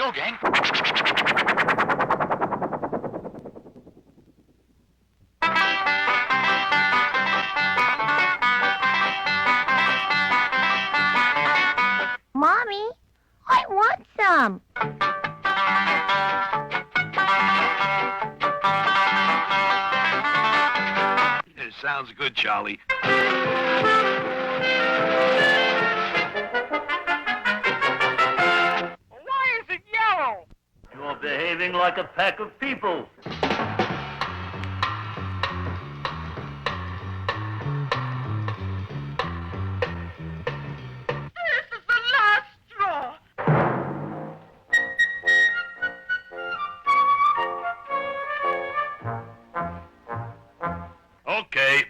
go, gang. Mommy, I want some. It sounds good, Charlie. Why is it yellow? You're behaving like a pack of people. This is the last straw. Okay.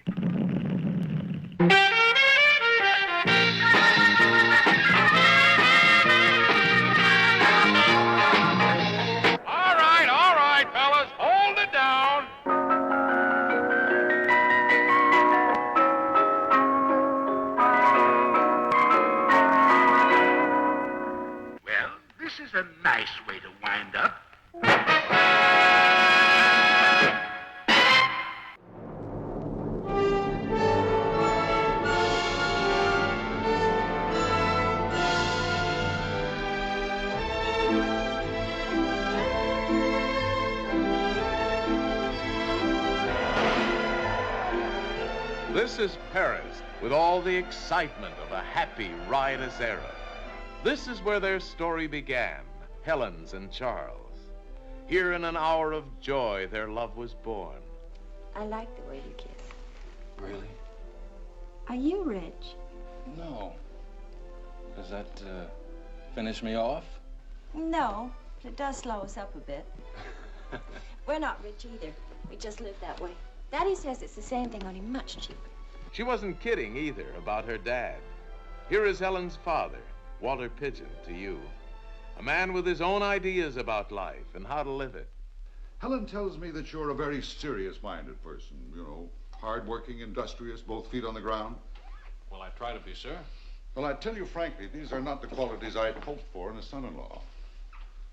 All right, fellas. Hold it down. Well, this is a nice way to wind up. This is Paris, with all the excitement of a happy, riotous era. This is where their story began, Helen's and Charles. Here in an hour of joy, their love was born. I like the way you kiss. Really? Are you rich? No. Does that finish me off? No, but it does slow us up a bit. We're not rich either. We just live that way. Daddy says it's the same thing, only much cheaper. She wasn't kidding either about her dad. Here is Helen's father, Walter Pigeon, to you. A man with his own ideas about life and how to live it. Helen tells me that you're a very serious-minded person, you know, hard-working, industrious, both feet on the ground. Well, I try to be, sir. Well, I tell you frankly, these are not the qualities I'd hoped for in a son-in-law.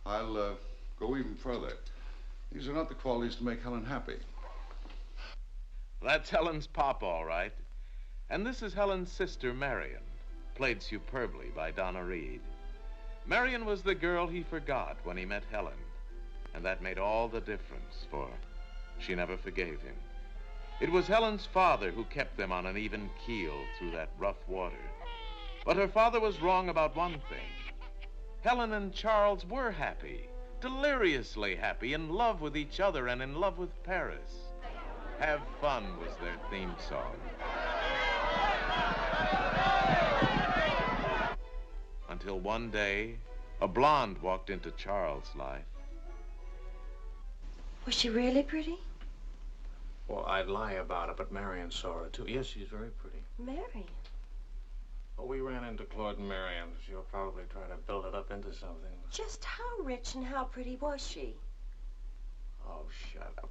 I'll go even further. These are not the qualities to make Helen happy. That's Helen's pop, all right. And this is Helen's sister, Marion, played superbly by Donna Reed. Marion was the girl he forgot when he met Helen, and that made all the difference, for she never forgave him. It was Helen's father who kept them on an even keel through that rough water. But her father was wrong about one thing. Helen and Charles were happy, deliriously happy, in love with each other and in love with Paris. Have Fun was their theme song. Until one day, a blonde walked into Charles' life. Was she really pretty? Well, I'd lie about it, but Marion saw her, too. Yes, she's very pretty. Marion. Well, we ran into Claude and Marion. She'll probably try to build it up into something. Just how rich and how pretty was she? Oh, shut up.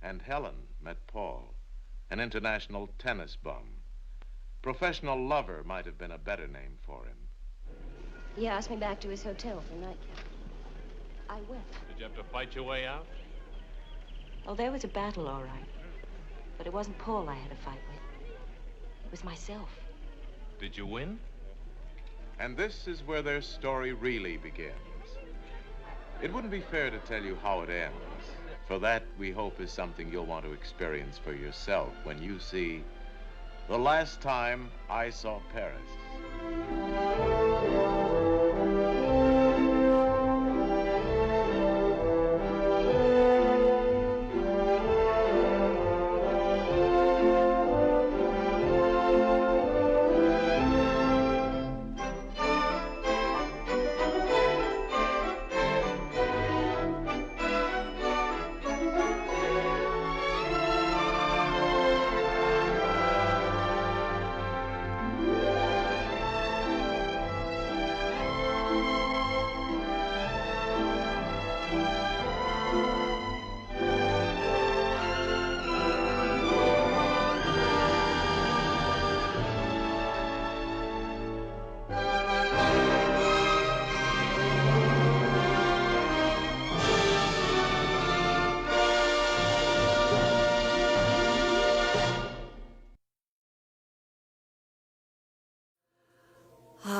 And Helen met Paul, an international tennis bum. Professional lover might have been a better name for him. He asked me back to his hotel for nightcap. I went. Did you have to fight your way out? Oh, there was a battle, all right. But it wasn't Paul I had to fight with. It was myself. Did you win? And this is where their story really begins. It wouldn't be fair to tell you how it ends. For that, we hope, is something you'll want to experience for yourself when you see The Last Time I Saw Paris.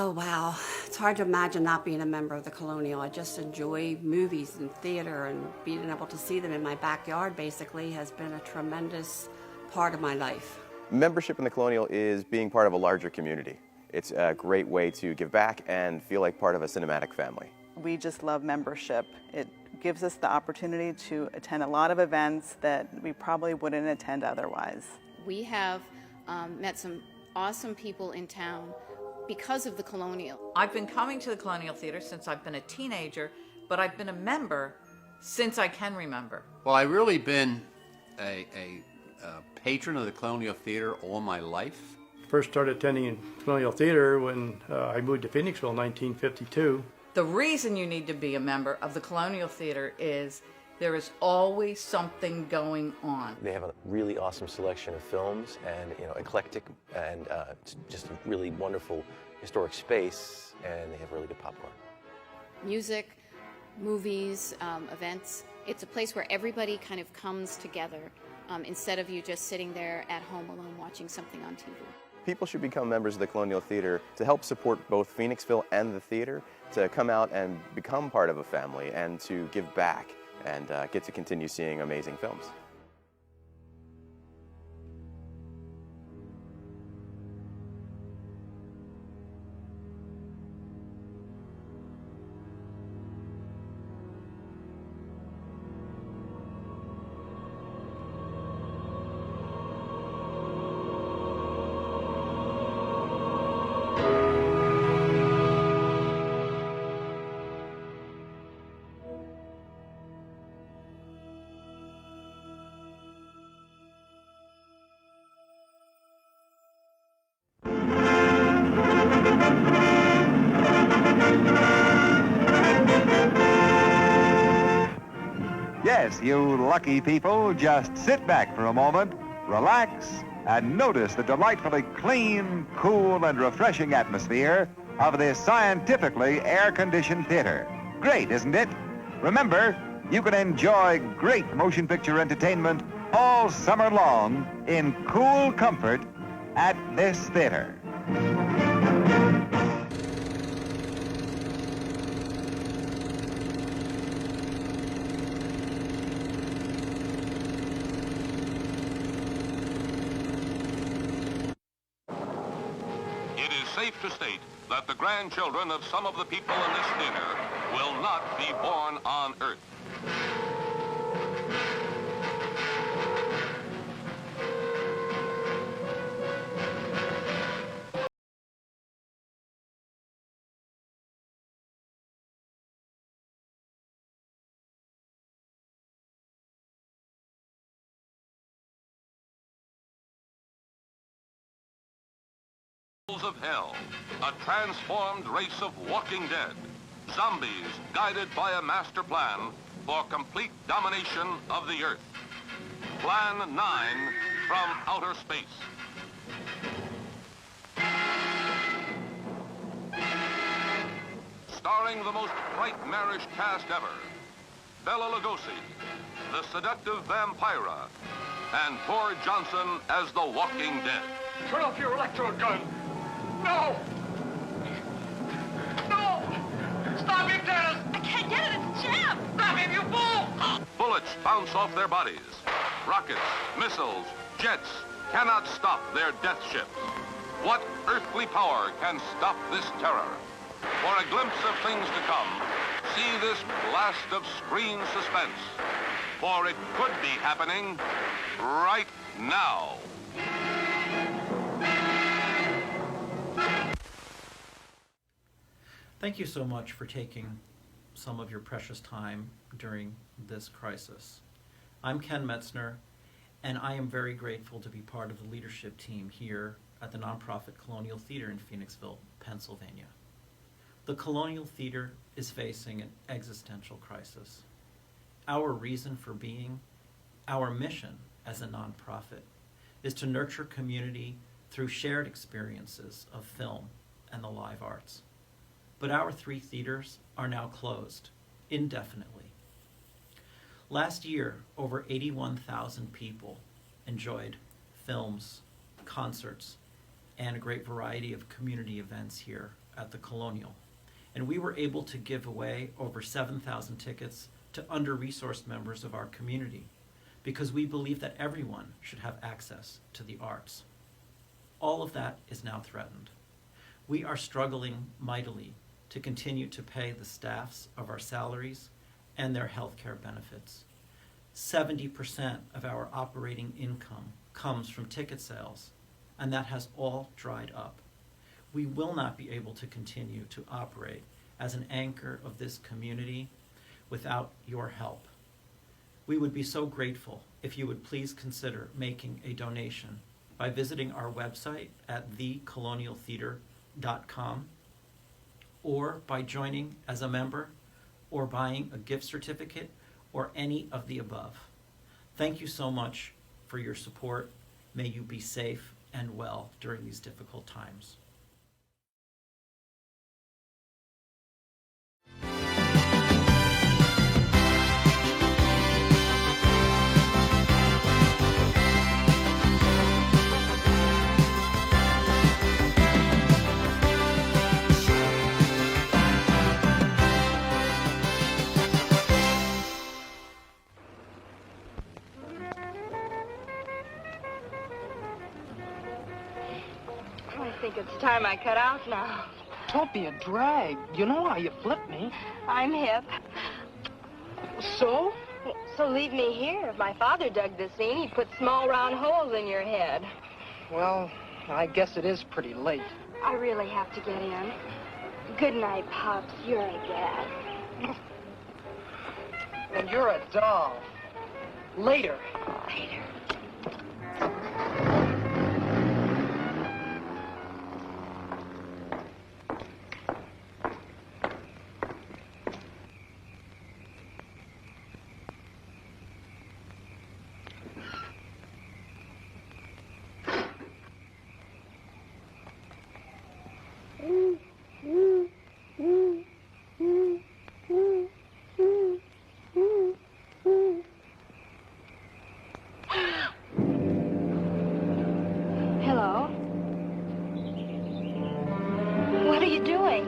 Oh, wow. It's hard to imagine not being a member of the Colonial. I just enjoy movies and theater, and being able to see them in my backyard, basically, has been a tremendous part of my life. Membership in the Colonial is being part of a larger community. It's a great way to give back and feel like part of a cinematic family. We just love membership. It gives us the opportunity to attend a lot of events that we probably wouldn't attend otherwise. We have met some awesome people in town because of the Colonial. I've been coming to the Colonial Theatre since I've been a teenager, but I've been a member since I can remember. Well, I've really been a patron of the Colonial Theatre all my life. First started attending Colonial Theatre when I moved to Phoenixville in 1952. The reason you need to be a member of the Colonial Theatre is there is always something going on. They have a really awesome selection of films and, eclectic, and it's just a really wonderful historic space, and they have really good popcorn. Music, movies, events. It's a place where everybody kind of comes together instead of you just sitting there at home alone watching something on TV. People should become members of the Colonial Theatre to help support both Phoenixville and the theater, to come out and become part of a family and to give back and get to continue seeing amazing films. Yes, you lucky people, just sit back for a moment, relax, and notice the delightfully clean, cool, and refreshing atmosphere of this scientifically air-conditioned theater. Great, isn't it? Remember, you can enjoy great motion picture entertainment all summer long in cool comfort at this theater. Safe to state that the grandchildren of some of the people in this theater will not be born on Earth. Of hell, a transformed race of walking dead, zombies guided by a master plan for complete domination of the Earth. Plan 9 from outer space. Starring the most nightmarish cast ever, Bela Lugosi, the seductive Vampira, and Thor Johnson as the Walking Dead. Turn off your electro gun! No! No! Stop him, Dennis! I can't get it, it's jammed! Stop him, you fool! Bullets bounce off their bodies. Rockets, missiles, jets cannot stop their death ships. What earthly power can stop this terror? For a glimpse of things to come, see this blast of screen suspense. For it could be happening right now. Thank you so much for taking some of your precious time during this crisis. I'm Ken Metzner, and I am very grateful to be part of the leadership team here at the nonprofit Colonial Theatre in Phoenixville, Pennsylvania. The Colonial Theatre is facing an existential crisis. Our reason for being, our mission as a nonprofit, is to nurture community through shared experiences of film and the live arts. But our 3 theaters are now closed indefinitely. Last year, over 81,000 people enjoyed films, concerts, and a great variety of community events here at the Colonial, and we were able to give away over 7,000 tickets to under-resourced members of our community because we believe that everyone should have access to the arts. All of that is now threatened. We are struggling mightily to continue to pay the staffs of our salaries and their health care benefits. 70% of our operating income comes from ticket sales, and that has all dried up. We will not be able to continue to operate as an anchor of this community without your help. We would be so grateful if you would please consider making a donation by visiting our website at thecolonialtheatre.com, or by joining as a member, or buying a gift certificate, or any of the above. Thank you so much for your support. May you be safe and well during these difficult times. I think it's time I cut out now. Don't be a drag. You know how you flip me. I'm hip. So? So leave me here. If my father dug this scene, he'd put small round holes in your head. Well, I guess it is pretty late. I really have to get in. Good night, Pops. You're a dad. And you're a doll. Later. Later. Hello? What are you doing?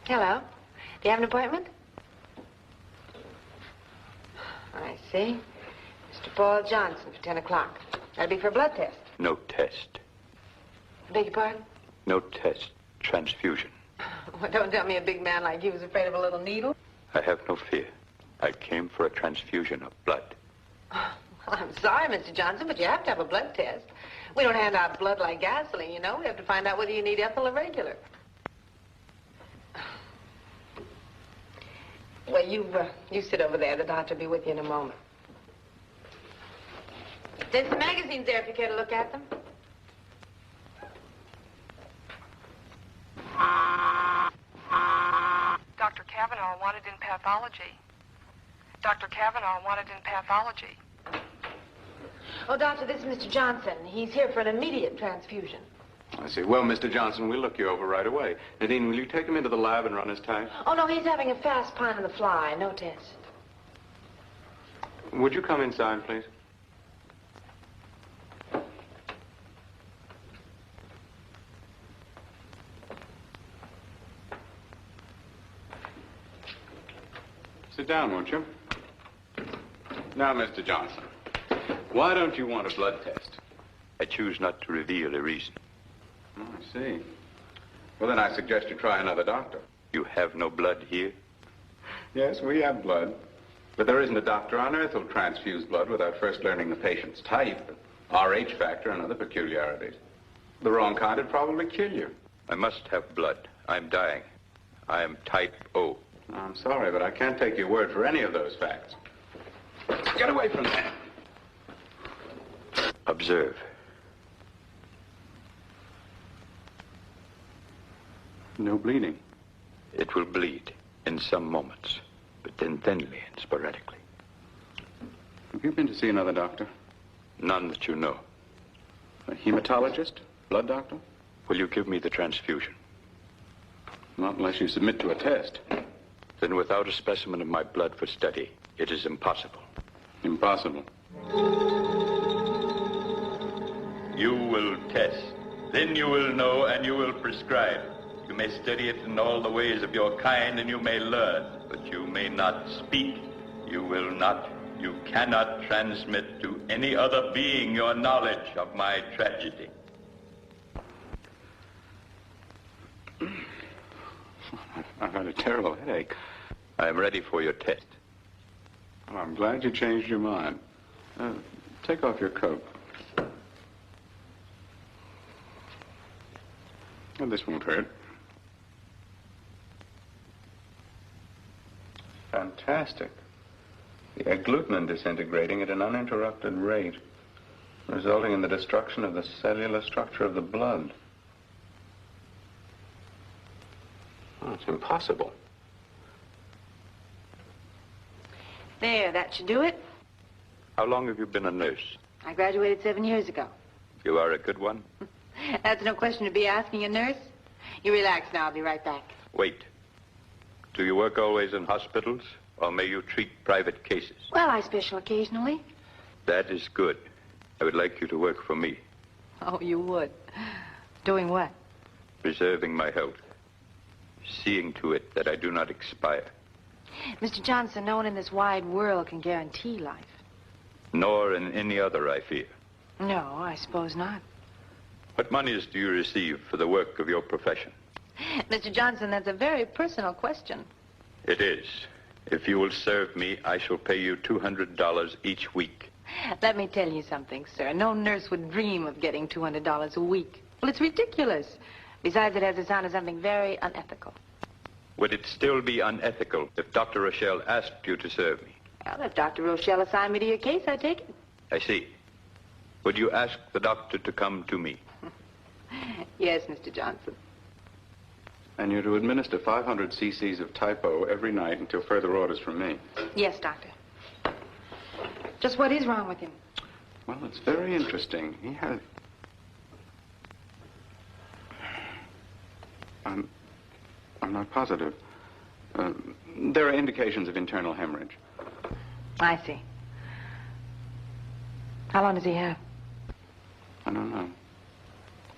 Hello. Do you have an appointment? I see. Mr. Paul Johnson for 10 o'clock. That'll be for a blood test. No test. I beg your pardon? No test. Transfusion. Well, don't tell me a big man like you was afraid of a little needle. I have no fear. I came for a transfusion of blood. I'm sorry, Mr. Johnson, but you have to have a blood test. We don't hand out blood like gasoline, you know. We have to find out whether you need ethyl or regular. Well, you sit over there. The doctor will be with you in a moment. There's some magazines there if you care to look at them. Dr. Kavanaugh wanted in pathology. Dr. Kavanaugh wanted in pathology. Oh, doctor, this is Mr. Johnson. He's here for an immediate transfusion. I see. Well, Mr. Johnson, we'll look you over right away. Nadine, will you take him into the lab and run his type? Oh, no, he's having a fast pine on the fly. No test. Would you come inside, please? Sit down, won't you? Now, Mr. Johnson, why don't you want a blood test? I choose not to reveal a reason. Oh, I see. Well, then I suggest you try another doctor. You have no blood here? Yes, we have blood. But there isn't a doctor on earth who'll transfuse blood without first learning the patient's type, RH factor, and other peculiarities. The wrong kind would probably kill you. I must have blood. I'm dying. I am type O. I'm sorry, but I can't take your word for any of those facts. Get away from that. Observe. No bleeding. It will bleed in some moments, but then thinly and sporadically. Have you been to see another doctor? None that you know. A hematologist? Blood doctor? Will you give me the transfusion? Not unless you submit to a test. Then without a specimen of my blood for study, it is impossible. Impossible. You will test. Then you will know and you will prescribe. You may study it in all the ways of your kind and you may learn, but you may not speak. You cannot transmit to any other being your knowledge of my tragedy. I've had a terrible headache. I am ready for your test. Oh, I'm glad you changed your mind. Take off your coat. Well, this won't hurt. Fantastic. The agglutinin disintegrating at an uninterrupted rate, resulting in the destruction of the cellular structure of the blood. Oh, it's impossible. There, that should do it. How long have you been a nurse? I graduated 7 years ago. You are a good one? That's no question to be asking a nurse. You relax now. I'll be right back. Wait. Do you work always in hospitals, or may you treat private cases? Well, I special occasionally. That is good. I would like you to work for me. Oh, you would? Doing what? Preserving my health. Seeing to it that I do not expire. Mr. Johnson, no one in this wide world can guarantee life. Nor in any other, I fear. No, I suppose not. What monies do you receive for the work of your profession? Mr. Johnson, that's a very personal question. It is. If you will serve me, I shall pay you $200 each week. Let me tell you something, sir. No nurse would dream of getting $200 a week. Well, it's ridiculous. Besides, it has the sound of something very unethical. Would it still be unethical if Dr. Rochelle asked you to serve me? Well, if Dr. Rochelle assigned me to your case, I'd take it. I see. Would you ask the doctor to come to me? Yes, Mr. Johnson. And you're to administer 500 cc's of Type O every night until further orders from me. Yes, Doctor. Just what is wrong with him? Well, it's very interesting. He has... I'm not positive. There are indications of internal hemorrhage. I see. How long does he have? I don't know.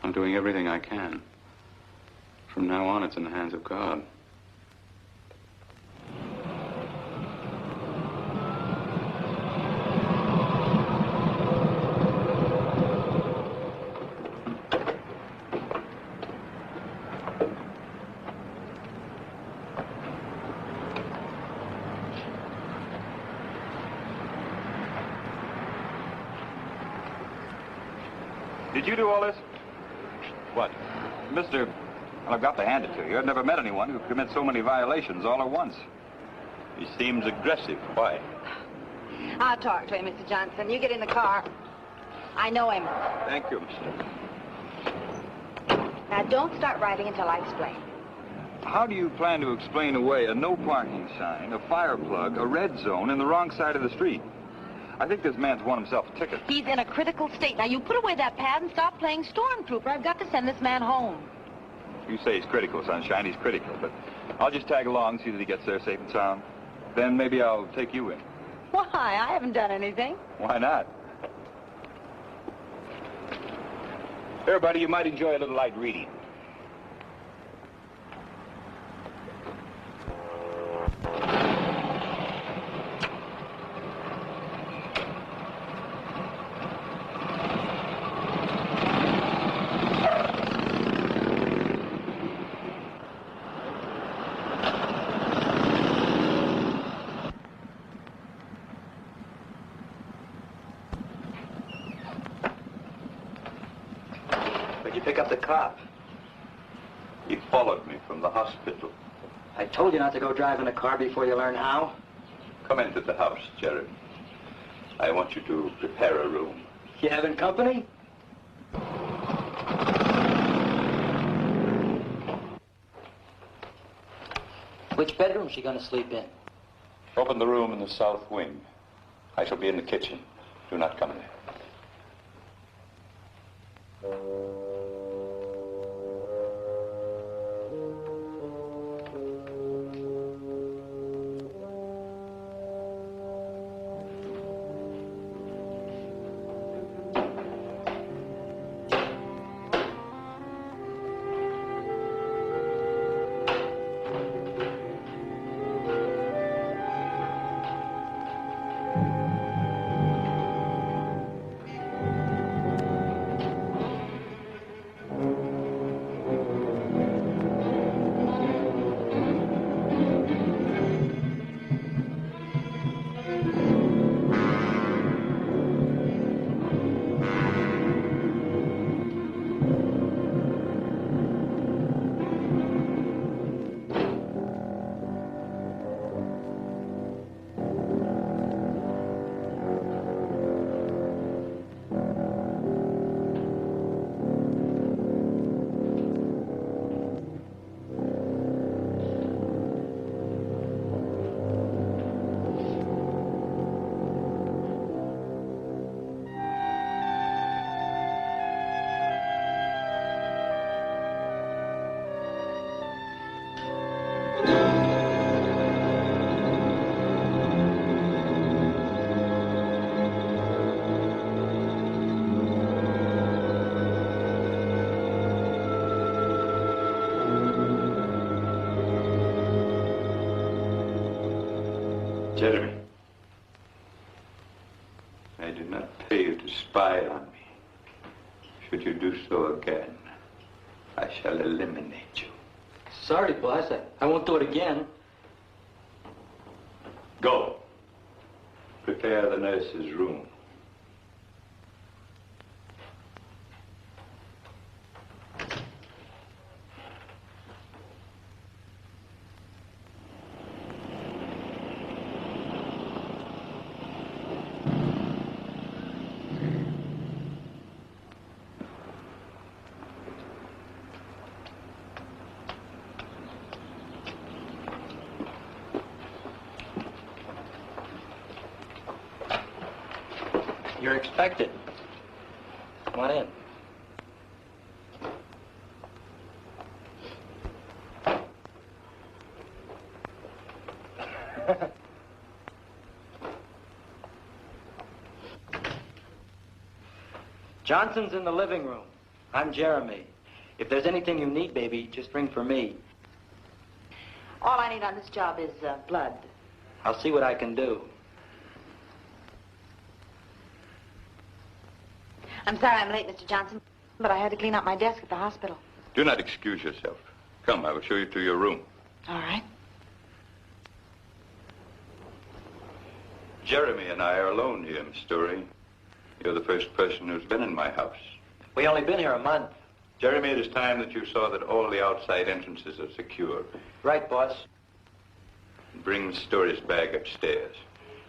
I'm doing everything I can. From now on, it's in the hands of God. Did you do all this? What? Mr. Well, I've got to hand it to you. I've never met anyone who commits so many violations all at once. He seems aggressive. Why? I'll talk to him, Mr. Johnson. You get in the car. I know him. Thank you, Mr. Now, don't start writing until I explain. How do you plan to explain away a no parking sign, a fire plug, a red zone, and the wrong side of the street? I think this man's won himself a ticket. He's in a critical state. Now, you put away that pad and stop playing stormtrooper. I've got to send this man home. You say he's critical, Sunshine. He's critical, but I'll just tag along, see that he gets there safe and sound. Then maybe I'll take you in. Why? I haven't done anything. Why not? Here, buddy, you might enjoy a little light reading. Where'd you pick up the cop? He followed me from the hospital. I told you not to go driving a car before you learn how. Come into the house, Jeremy. I want you to prepare a room. You having company? Which bedroom's she gonna sleep in? Open the room in the south wing. I shall be in the kitchen. Do not come there. Jeremy, I did not pay you to spy on me. Should you do so again, I shall eliminate you. Sorry, boss. I won't do it again. Go. Prepare the nurse's room. You're expected. Come on in. Johnson's in the living room. I'm Jeremy. If there's anything you need, baby, just ring for me. All I need on this job is blood. I'll see what I can do. I'm sorry I'm late, Mr. Johnson, but I had to clean up my desk at the hospital. Do not excuse yourself. Come, I will show you to your room. All right. Jeremy and I are alone here, Miss Story. You're the first person who's been in my house. We only been here a month. Jeremy, it is time that you saw that all the outside entrances are secure. Right, boss. Bring Miss Story's bag upstairs.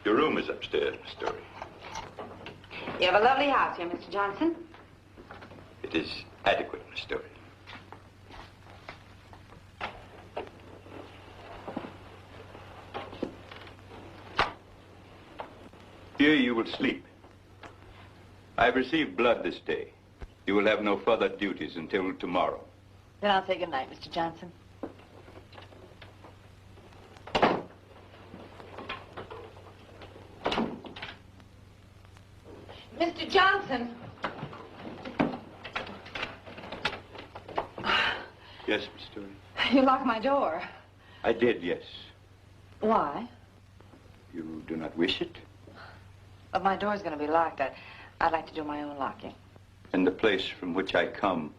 Your room is upstairs, Miss Story. You have a lovely house here, Mr. Johnson. It is adequate, Miss Story. Here you will sleep. I have received blood this day. You will have no further duties until tomorrow. Then I'll say good night, Mr. Johnson. Mr. Johnson! Yes, Miss Story. You locked my door. I did, yes. Why? You do not wish it? But my door's going to be locked. I'd like to do my own locking. In the place from which I come,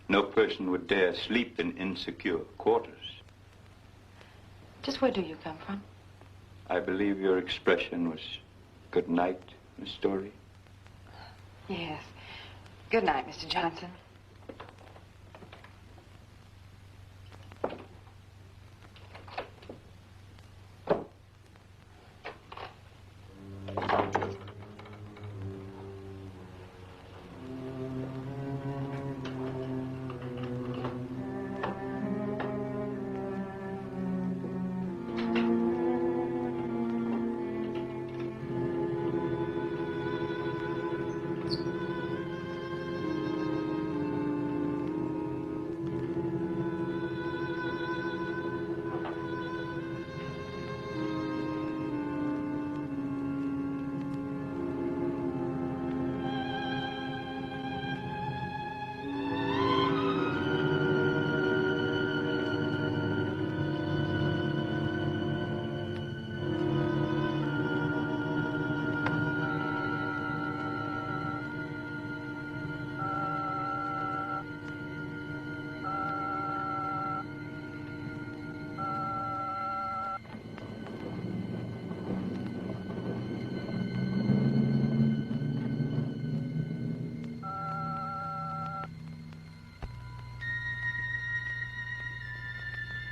no person would dare sleep in insecure quarters. Just where do you come from? I believe your expression was good night, Miss Story. Yes. Good night, Mr. Johnson.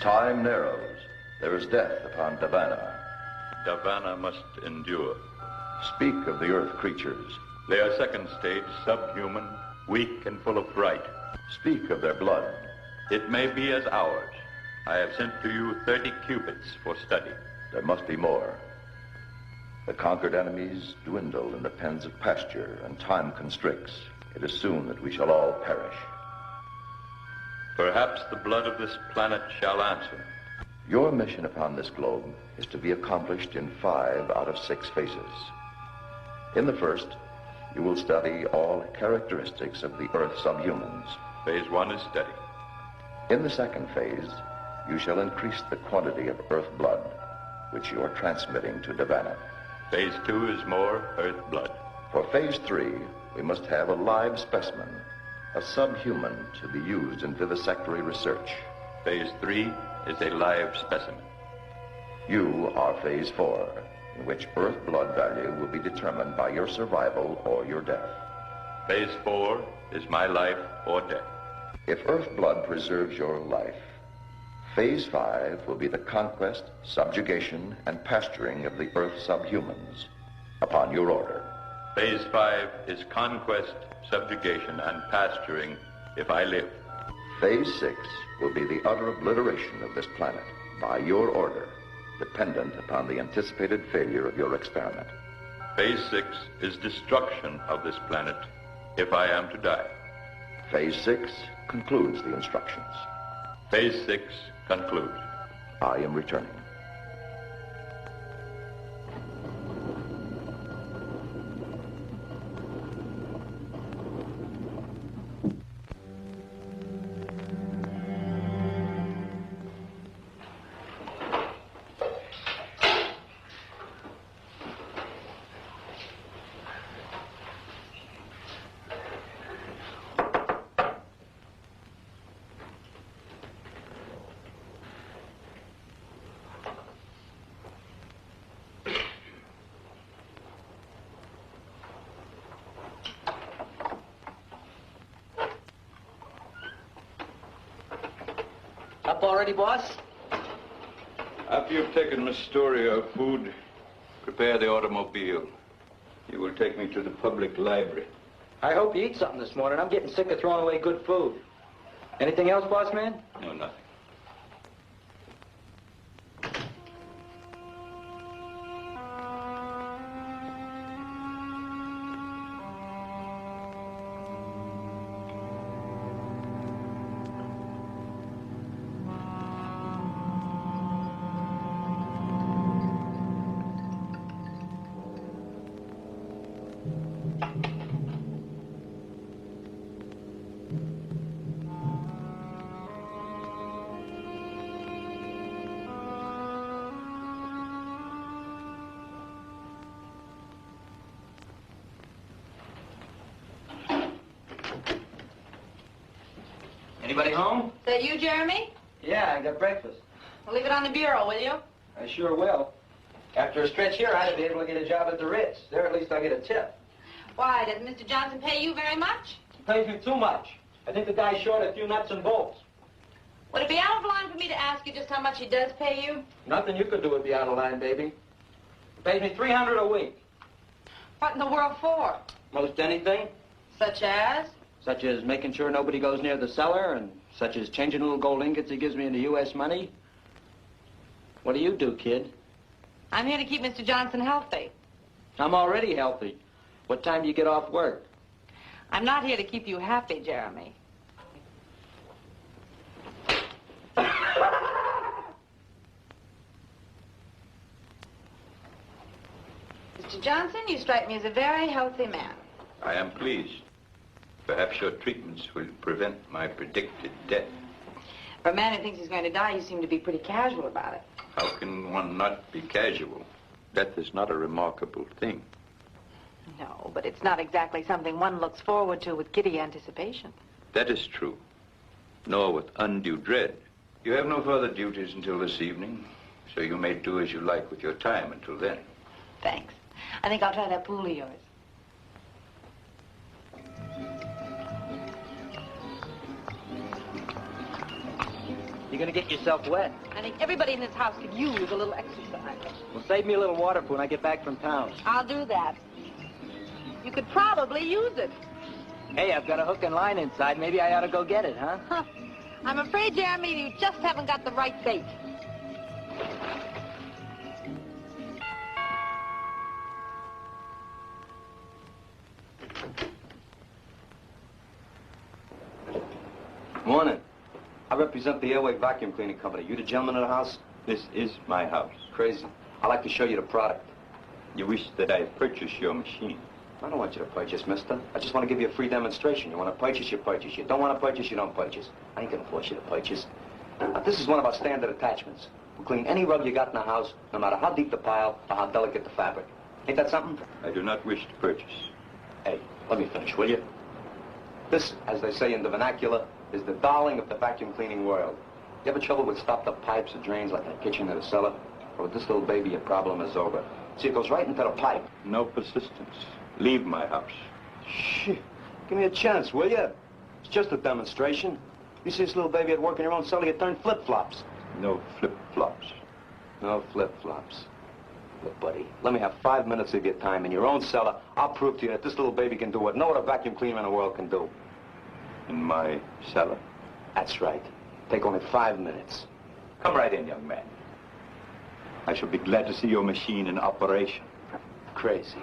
Time narrows. There is death upon Davana. Davana must endure. Speak of the earth creatures. They are second stage, subhuman, weak and full of fright. Speak of their blood. It may be as ours. I have sent to you 30 cubits for study. There must be more. The conquered enemies dwindle in the pens of pasture, and time constricts. It is soon that we shall all perish. Perhaps the blood of this planet shall answer. Your mission upon this globe is to be accomplished in 5 out of 6 phases. In the first, you will study all characteristics of the Earth subhumans. Phase 1 is study. In the second phase, you shall increase the quantity of Earth blood, which you are transmitting to Davana. Phase 2 is more Earth blood. For phase 3, we must have a live specimen, a subhuman to be used in vivisectory research. Phase 3 is a live specimen. You are phase 4, in which Earth blood value will be determined by your survival or your death. Phase 4 is my life or death. If Earth blood preserves your life, phase 5 will be the conquest, subjugation, and pasturing of the Earth subhumans upon your order. Phase 5 is conquest, subjugation, and pasturing if I live. Phase 6 will be the utter obliteration of this planet by your order, dependent upon the anticipated failure of your experiment. Phase 6 is destruction of this planet if I am to die. Phase 6 concludes the instructions. Phase 6 concludes. I am returning. Up already, boss? After you've taken Miss Story her food, prepare the automobile. You will take me to the public library. I hope you eat something this morning. I'm getting sick of throwing away good food. Anything else, boss man? No, nothing. Anybody home? Is that you, Jeremy? Yeah, I got breakfast. Well, leave it on the bureau, will you? I sure will. After a stretch here, I'd be able to get a job at the Ritz. There, at least I'll get a tip. Why, doesn't Mr. Johnson pay you very much? He pays me too much. I think the guy's short a few nuts and bolts. Would it be out of line for me to ask you just how much he does pay you? Nothing you could do would be out of line, baby. He pays me $300 a week. What in the world for? Most anything. Such as? Such as making sure nobody goes near the cellar, and such as changing little gold ingots he gives me into U.S. money. What do you do, kid? I'm here to keep Mr. Johnson healthy. I'm already healthy. What time do you get off work? I'm not here to keep you happy, Jeremy. Mr. Johnson, you strike me as a very healthy man. I am pleased. Perhaps your treatments will prevent my predicted death. For a man who thinks he's going to die, you seem to be pretty casual about it. How can one not be casual? Death is not a remarkable thing. No, but it's not exactly something one looks forward to with giddy anticipation. That is true. Nor with undue dread. You have no further duties until this evening, so you may do as you like with your time until then. Thanks. I think I'll try that pool of yours. You're gonna get yourself wet. I think everybody in this house could use a little exercise. Well, save me a little water for when I get back from town. I'll do that. You could probably use it. Hey, I've got a hook and line inside. Maybe I ought to go get it, huh? Huh. I'm afraid, Jeremy, you just haven't got the right bait. Morning. I represent the Airway Vacuum Cleaning Company. You the gentleman of the house? This is my house. Crazy. I'd like to show you the product. You wish that I purchase your machine? I don't want you to purchase, mister. I just want to give you a free demonstration. You want to purchase, you purchase. You don't want to purchase, you don't purchase. I ain't going to force you to purchase. Now, this is one of our standard attachments. We'll clean any rug you got in the house, no matter how deep the pile or how delicate the fabric. Ain't that something? I do not wish to purchase. Hey, let me finish, will you? This, as they say in the vernacular, is the darling of the vacuum cleaning world. You ever trouble with stopped-up pipes or drains like a kitchen or a cellar? Or with this little baby, your problem is over. See, it goes right into the pipe. No persistence. Leave my house. Shit. Give me a chance, will you? It's just a demonstration. You see this little baby at work in your own cellar, you turn flip-flops. No flip-flops. No flip-flops. Look, buddy, let me have 5 minutes of your time in your own cellar. I'll prove to you that this little baby can do what no other vacuum cleaner in the world can do. In my cellar? That's right. Take only 5 minutes. Come right in, young man. I shall be glad to see your machine in operation. Crazy.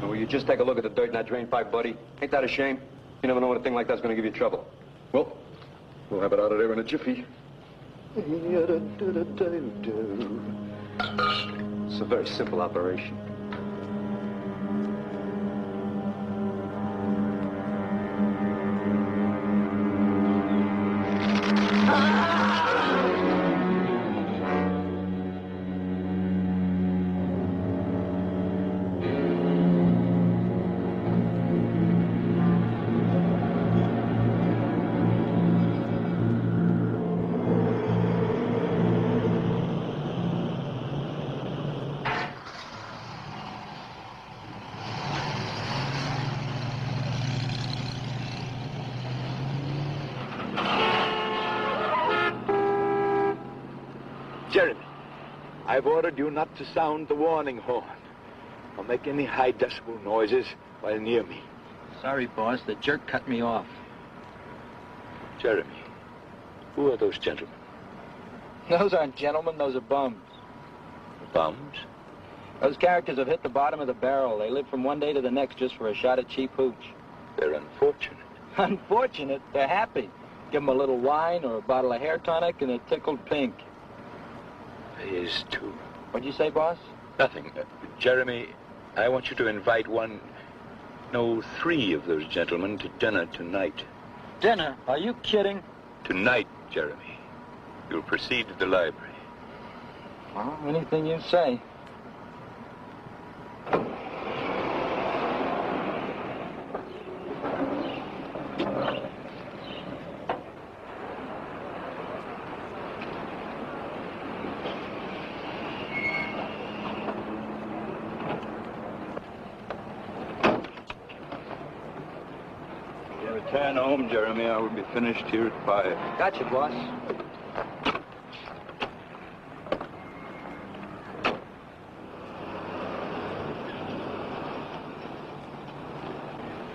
Now, will you just take a look at the dirt in that drain pipe, buddy? Ain't that a shame? You never know when a thing like that's going to give you trouble. Well, we'll have it out of there in a jiffy. It's a very simple operation. I've ordered you not to sound the warning horn or make any high decibel noises while near me. Sorry, boss. The jerk cut me off. Jeremy, who are those gentlemen? Those aren't gentlemen. Those are bums. Bums? Those characters have hit the bottom of the barrel. They live from one day to the next just for a shot at cheap hooch. They're unfortunate. Unfortunate? They're happy. Give them a little wine or a bottle of hair tonic and they're tickled pink. They is, too. What'd you say, boss? Nothing. Jeremy, I want you to invite three of those gentlemen to dinner tonight. Dinner? Are you kidding? Tonight, Jeremy. You'll proceed to the library. Well, anything you say. Return home, Jeremy. I will be finished here at 5. Gotcha, boss.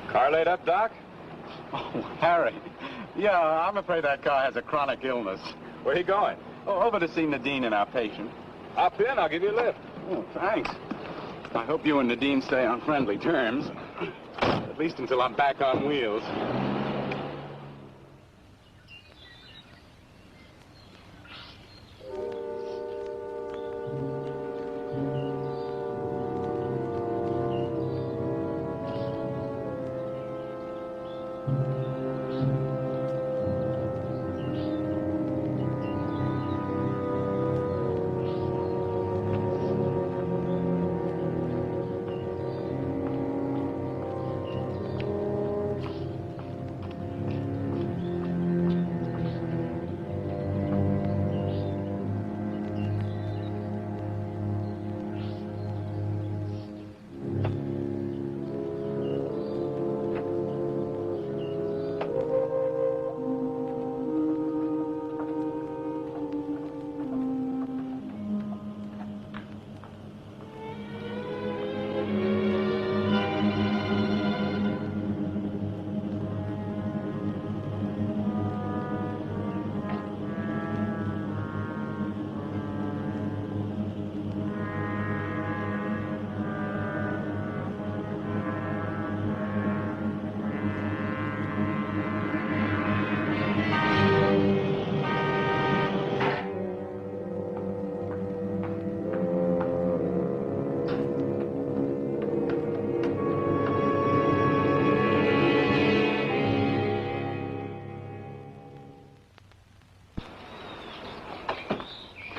Car laid up, Doc? Oh, Harry. Yeah, I'm afraid that car has a chronic illness. Where are you going? Oh, over to see Nadine and our patient. Hop in, I'll give you a lift. Oh, thanks. I hope you and Nadine stay on friendly terms. At least until I'm back on wheels.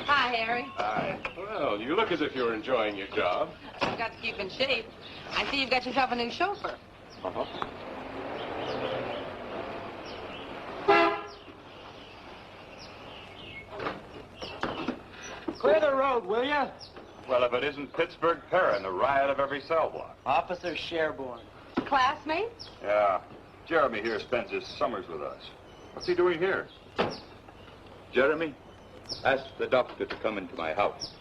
Hi, Harry. Hi. Well, you look as if you're enjoying your job. You've got to keep in shape. I see you've got yourself a new chauffeur. Uh-huh. Clear the road, will you? Well, if it isn't Pittsburgh Perrin, the riot of every cell block. Officer Sherborne. Classmates? Yeah. Jeremy here spends his summers with us. What's he doing here? Jeremy, ask the doctor to come into my house.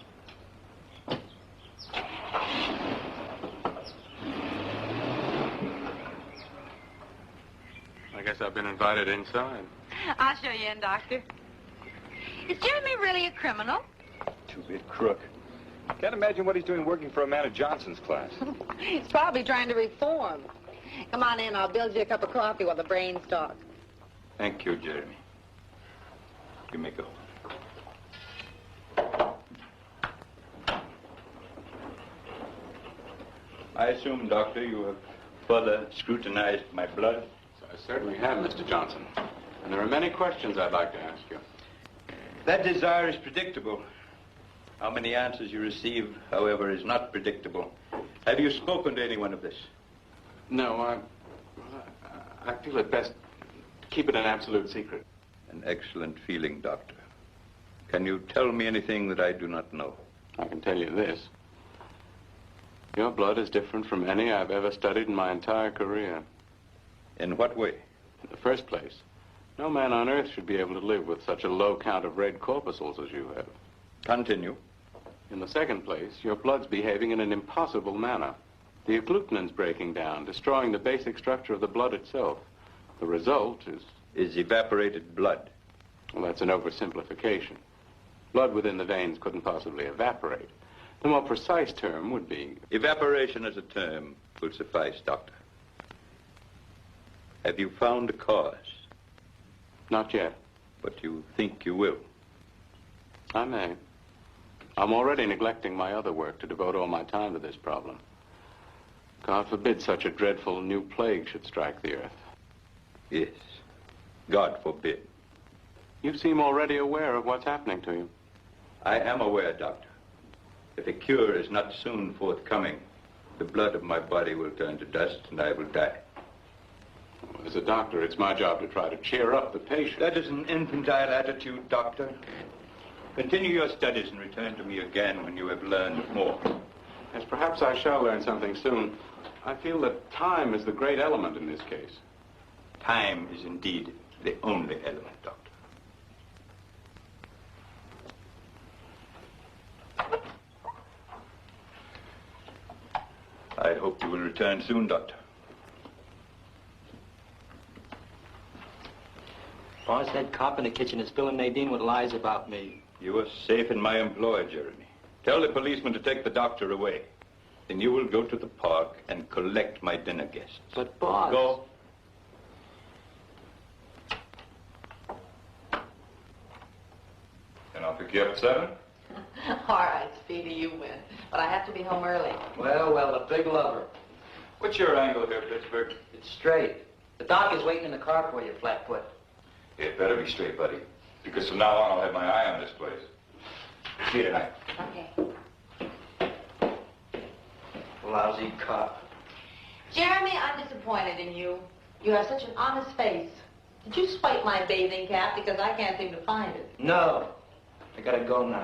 I guess I've been invited inside. I'll show you in, Doctor. Is Jeremy really a criminal? Two-bit crook. Can't imagine what he's doing working for a man of Johnson's class. He's probably trying to reform. Come on in, I'll build you a cup of coffee while the brains talk. Thank you, Jeremy. You may go. I assume, Doctor, you have further scrutinized my blood? I certainly have, Mr. Johnson. And there are many questions I'd like to ask you. That desire is predictable. How many answers you receive, however, is not predictable. Have you spoken to anyone of this? No, I feel it best to keep it an absolute secret. An excellent feeling, Doctor. Can you tell me anything that I do not know? I can tell you this. Your blood is different from any I've ever studied in my entire career. In what way? In the first place, no man on earth should be able to live with such a low count of red corpuscles as you have. Continue. In the second place, your blood's behaving in an impossible manner. The agglutinins breaking down, destroying the basic structure of the blood itself. The result is evaporated blood. Well, that's an oversimplification. Blood within the veins couldn't possibly evaporate. The more precise term would be... Evaporation as a term will suffice, Doctor. Have you found a cause? Not yet. But you think you will? I may. I'm already neglecting my other work to devote all my time to this problem. God forbid such a dreadful new plague should strike the earth. Yes. God forbid. You seem already aware of what's happening to you. I am aware, Doctor. If a cure is not soon forthcoming, the blood of my body will turn to dust and I will die. As a doctor, it's my job to try to cheer up the patient. That is an infantile attitude, Doctor. Continue your studies and return to me again when you have learned more. Yes, perhaps I shall learn something soon. I feel that time is the great element in this case. Time is indeed the only element, Doctor. I hope you will return soon, Doctor. Boss, that cop in the kitchen is filling Nadine with lies about me. You are safe in my employ, Jeremy. Tell the policeman to take the doctor away. Then you will go to the park and collect my dinner guests. But, boss... Go. Then I'll pick you up at 7. All right, Speedy, you win. But I have to be home early. Well, the big lover. What's your angle here, Pittsburgh? It's straight. The doc is waiting in the car for you, Flatfoot. It better be straight, buddy. Because from now on, I'll have my eye on this place. See you tonight. Okay. Lousy cop. Jeremy, I'm disappointed in you. You have such an honest face. Did you swipe my bathing cap? Because I can't seem to find it. No. I gotta go now.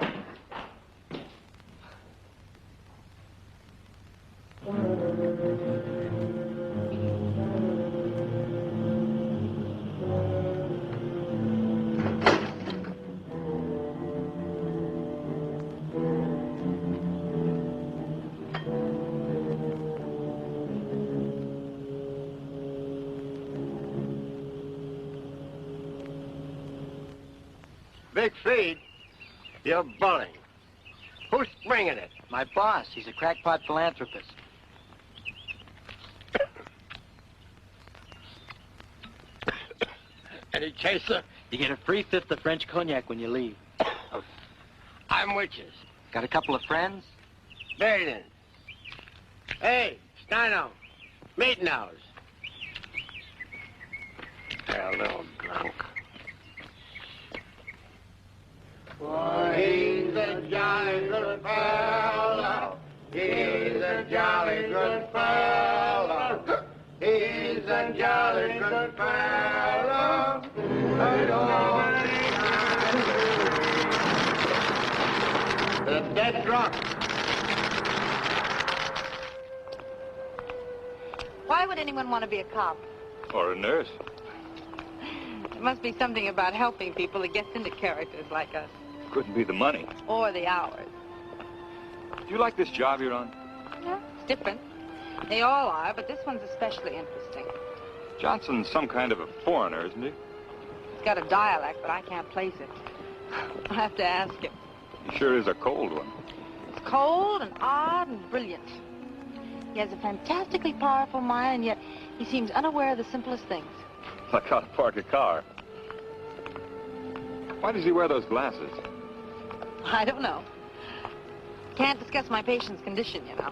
Big feed? You're bullying. Who's bringing it? My boss. He's a crackpot philanthropist. Any chaser? You get a free fifth of French cognac when you leave. I'm witches. Got a couple of friends? Baden. Hey, Steino. Meeting house. They're a little drunk. For he's a jolly good fellow. He's a jolly good fellow. He's a jolly good fellow. They're dead drunk. Why would anyone want to be a cop? Or a nurse. There must be something about helping people that gets into characters like us. Couldn't be the money. Or the hours. Do you like this job you're on? Yeah, it's different. They all are, but this one's especially interesting. Johnson's some kind of a foreigner, isn't he? He's got a dialect, but I can't place it. I'll have to ask him. He sure is a cold one. It's cold and odd and brilliant. He has a fantastically powerful mind, and yet he seems unaware of the simplest things. Like how to park a car. Why does he wear those glasses? I don't know. Can't discuss my patient's condition, you know.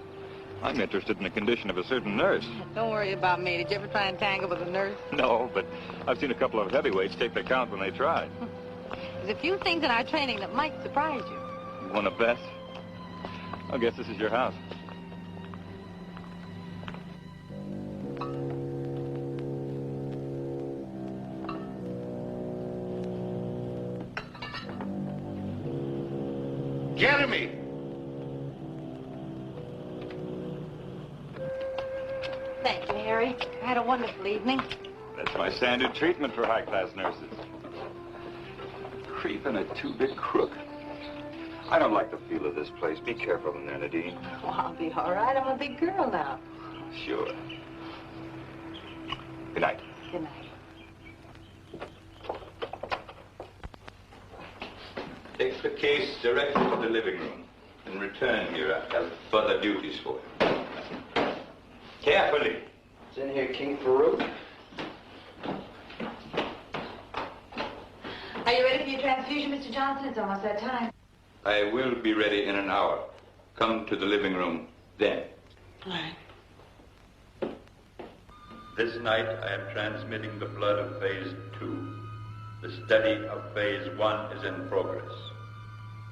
I'm interested in the condition of a certain nurse. Don't worry about me. Did you ever try and tangle with a nurse? No, but I've seen a couple of heavyweights take their count when they tried. There's a few things in our training that might surprise you. You want to bet? I guess this is your house. Jeremy! Thank you, Harry. I had a wonderful evening. That's my standard treatment for high-class nurses. Creep and a two-bit crook. I don't like the feel of this place. Be careful in there, Nadine. Oh, I'll be all right. I'm a big girl now. Sure. Good night. Good night. Take the case directly to the living room and return here. I have further duties for you. Carefully. It's in here, King Farouk. Are you ready for your transfusion, Mr. Johnson? It's almost that time. I will be ready in an hour. Come to the living room then. All right. This night I am transmitting the blood of phase 2. The study of phase 1 is in progress.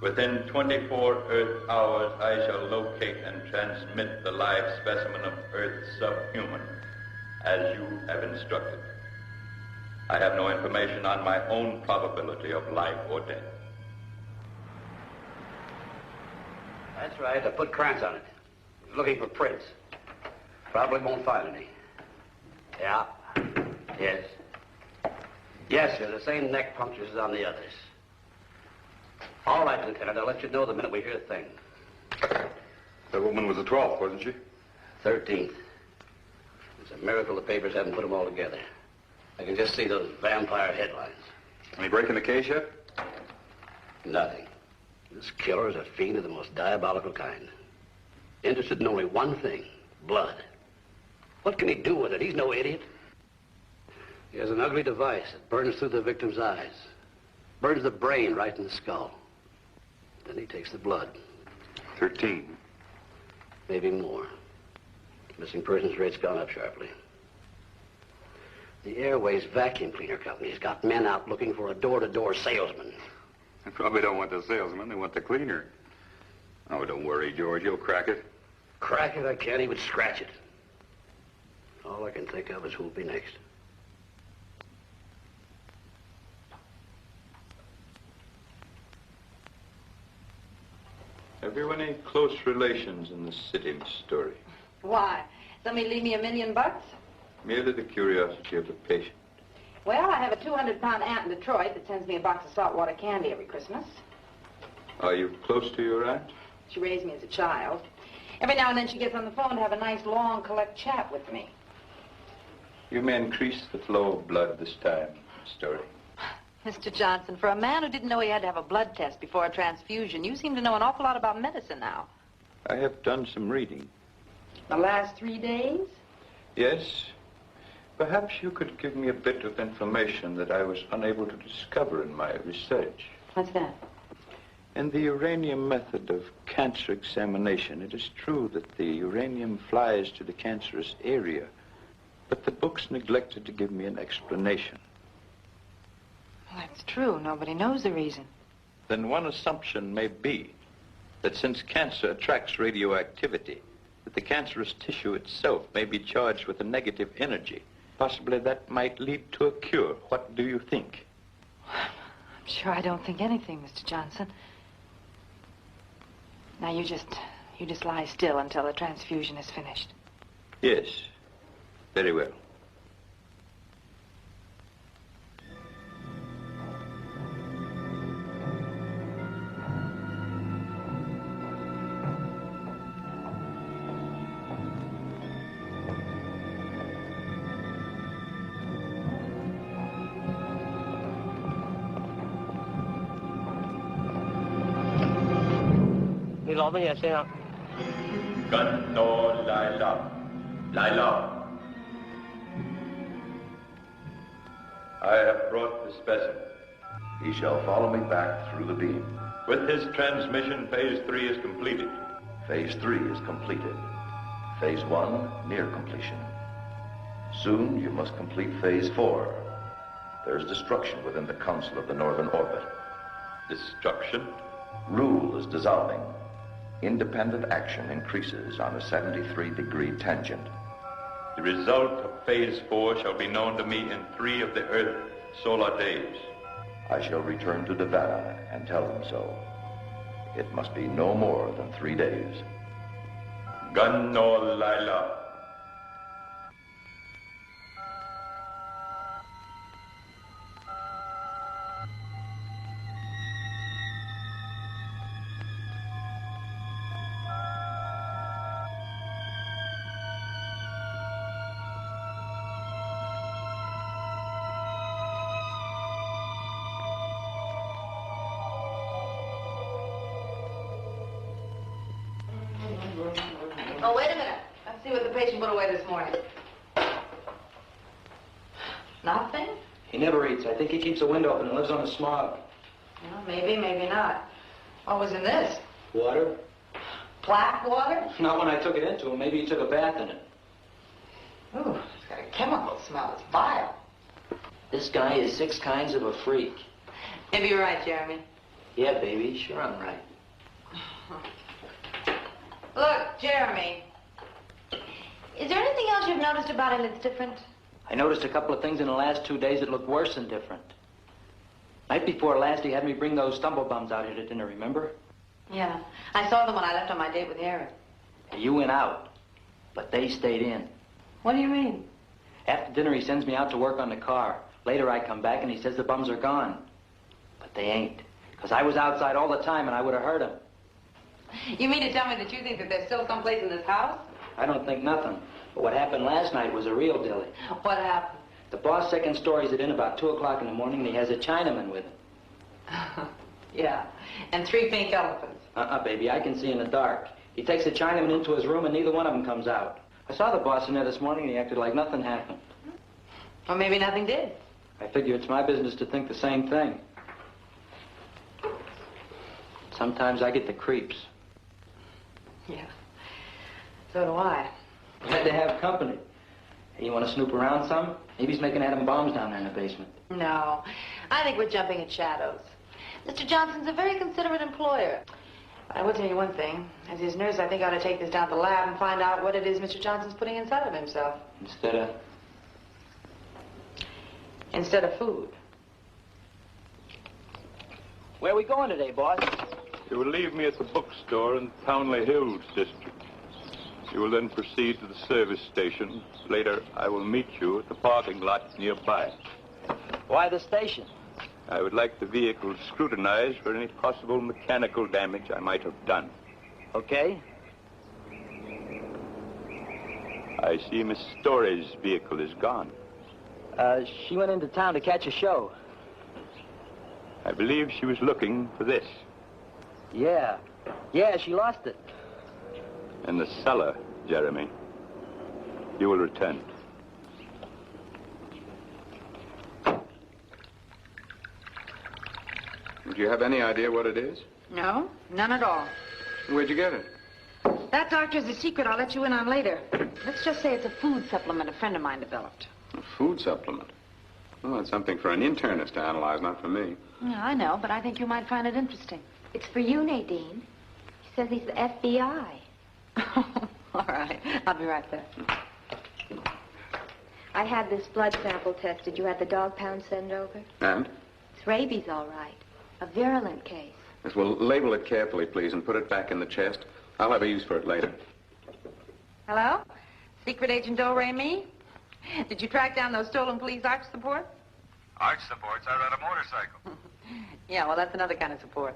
Within 24 Earth hours, I shall locate and transmit the live specimen of Earth subhuman, as you have instructed. I have no information on my own probability of life or death. That's right. I put crayons on it. He's looking for prints. Probably won't find any. Yeah. Yes. Yes, sir. The same neck punctures as on the others. All right, Lieutenant. I'll let you know the minute we hear a thing. That woman was the 12th, wasn't she? 13th. It's a miracle the papers haven't put them all together. I can just see those vampire headlines. Any break in the case yet? Nothing. This killer is a fiend of the most diabolical kind. Interested in only one thing, blood. What can he do with it? He's no idiot. He has an ugly device that burns through the victim's eyes. Burns the brain right in the skull. Then he takes the blood. 13. Maybe more. Missing persons rate's gone up sharply. The Airways Vacuum Cleaner Company's got men out looking for a door-to-door salesman. They probably don't want the salesman, they want the cleaner. Oh, don't worry, George, you'll crack it. Crack it, I can't even scratch it. All I can think of is who'll be next. Have you any close relations in the city, Miss Story? Why? Somebody leave me $1 million? Merely the curiosity of the patient. Well, I have a 200-pound aunt in Detroit that sends me a box of saltwater candy every Christmas. Are you close to your aunt? She raised me as a child. Every now and then she gets on the phone to have a nice, long, collect chat with me. You may increase the flow of blood this time, Miss Story. Mr. Johnson, for a man who didn't know he had to have a blood test before a transfusion, you seem to know an awful lot about medicine now. I have done some reading. The last 3 days? Yes. Perhaps you could give me a bit of information that I was unable to discover in my research. What's that? In the uranium method of cancer examination, it is true that the uranium flies to the cancerous area, but the books neglected to give me an explanation. Well, that's true. Nobody knows the reason. Then one assumption may be that since cancer attracts radioactivity, that the cancerous tissue itself may be charged with a negative energy. Possibly that might lead to a cure. What do you think? I'm sure I don't think anything, Mr. Johnson. Now, you just lie still until the transfusion is finished. Yes. Very well. Ganto Laila. Laila. I have brought the specimen. He shall follow me back through the beam. With his transmission, phase 3 is completed. Phase 3 is completed. Phase 1 near completion. Soon you must complete phase 4. There's destruction within the Council of the Northern Orbit. Destruction? Rule is dissolving. Independent action increases on a 73-degree tangent. The result of phase 4 shall be known to me in 3 of the Earth solar days. I shall return to Davana and tell them so. It must be no more than 3 days. Ganno Laila. Oh, wait a minute. Let's see what the patient put away this morning. Nothing? He never eats. I think he keeps a window open and lives on the smog. Well, maybe, maybe not. What was in this? Water? Black water? Not when I took it into him. Maybe he took a bath in it. Ooh, it's got a chemical smell. It's vile. This guy is 6 kinds of a freak. Maybe you're right, Jeremy. Yeah, baby. Sure I'm right. Look, Jeremy. Is there anything else you've noticed about him that's different? I noticed a couple of things in the last 2 days that look worse than different. Night before last, he had me bring those stumblebums out here to dinner, remember? Yeah. I saw them when I left on my date with Harry. You went out, but they stayed in. What do you mean? After dinner, he sends me out to work on the car. Later, I come back and he says the bums are gone. But they ain't. Because I was outside all the time and I would have heard him. You mean to tell me that you think that there's still someplace in this house? I don't think nothing. But what happened last night was a real dilly. What happened? The boss second stories it in about 2 o'clock in the morning and he has a Chinaman with him. Yeah. And 3 pink elephants. Baby, I can see in the dark. He takes the Chinaman into his room and neither one of them comes out. I saw the boss in there this morning and he acted like nothing happened. Or maybe nothing did. I figure it's my business to think the same thing. Sometimes I get the creeps. Yeah. So do I. You had to have company. Hey, you want to snoop around some? Maybe he's making atom bombs down there in the basement. No. I think we're jumping at shadows. Mr. Johnson's a very considerate employer. But I will tell you one thing. As his nurse, I think I ought to take this down to the lab and find out what it is Mr. Johnson's putting inside of himself. Instead of food. Where are we going today, boss? You will leave me at the bookstore in Townley Hills district. You will then proceed to the service station. Later, I will meet you at the parking lot nearby. Why the station? I would like the vehicle scrutinized for any possible mechanical damage I might have done. Okay. I see Miss Story's vehicle is gone. She went into town to catch a show. I believe she was looking for this. Yeah. Yeah, she lost it. In the cellar, Jeremy. You will return. Do you have any idea what it is? No, none at all. Where'd you get it? That doctor's a secret I'll let you in on later. Let's just say it's a food supplement a friend of mine developed. A food supplement? Well, it's something for an internist to analyze, not for me. Yeah, I know, but I think you might find it interesting. It's for you, Nadine. He says he's the FBI. All right. I'll be right there. I had this blood sample tested. You had the dog pound sent over? And? It's rabies, all right. A virulent case. Yes, well, label it carefully, please, and put it back in the chest. I'll have a use for it later. Hello? Secret Agent Do Re Mi? Did you track down those stolen police arch support? Arch supports? I ride a motorcycle. Yeah, well, that's another kind of support.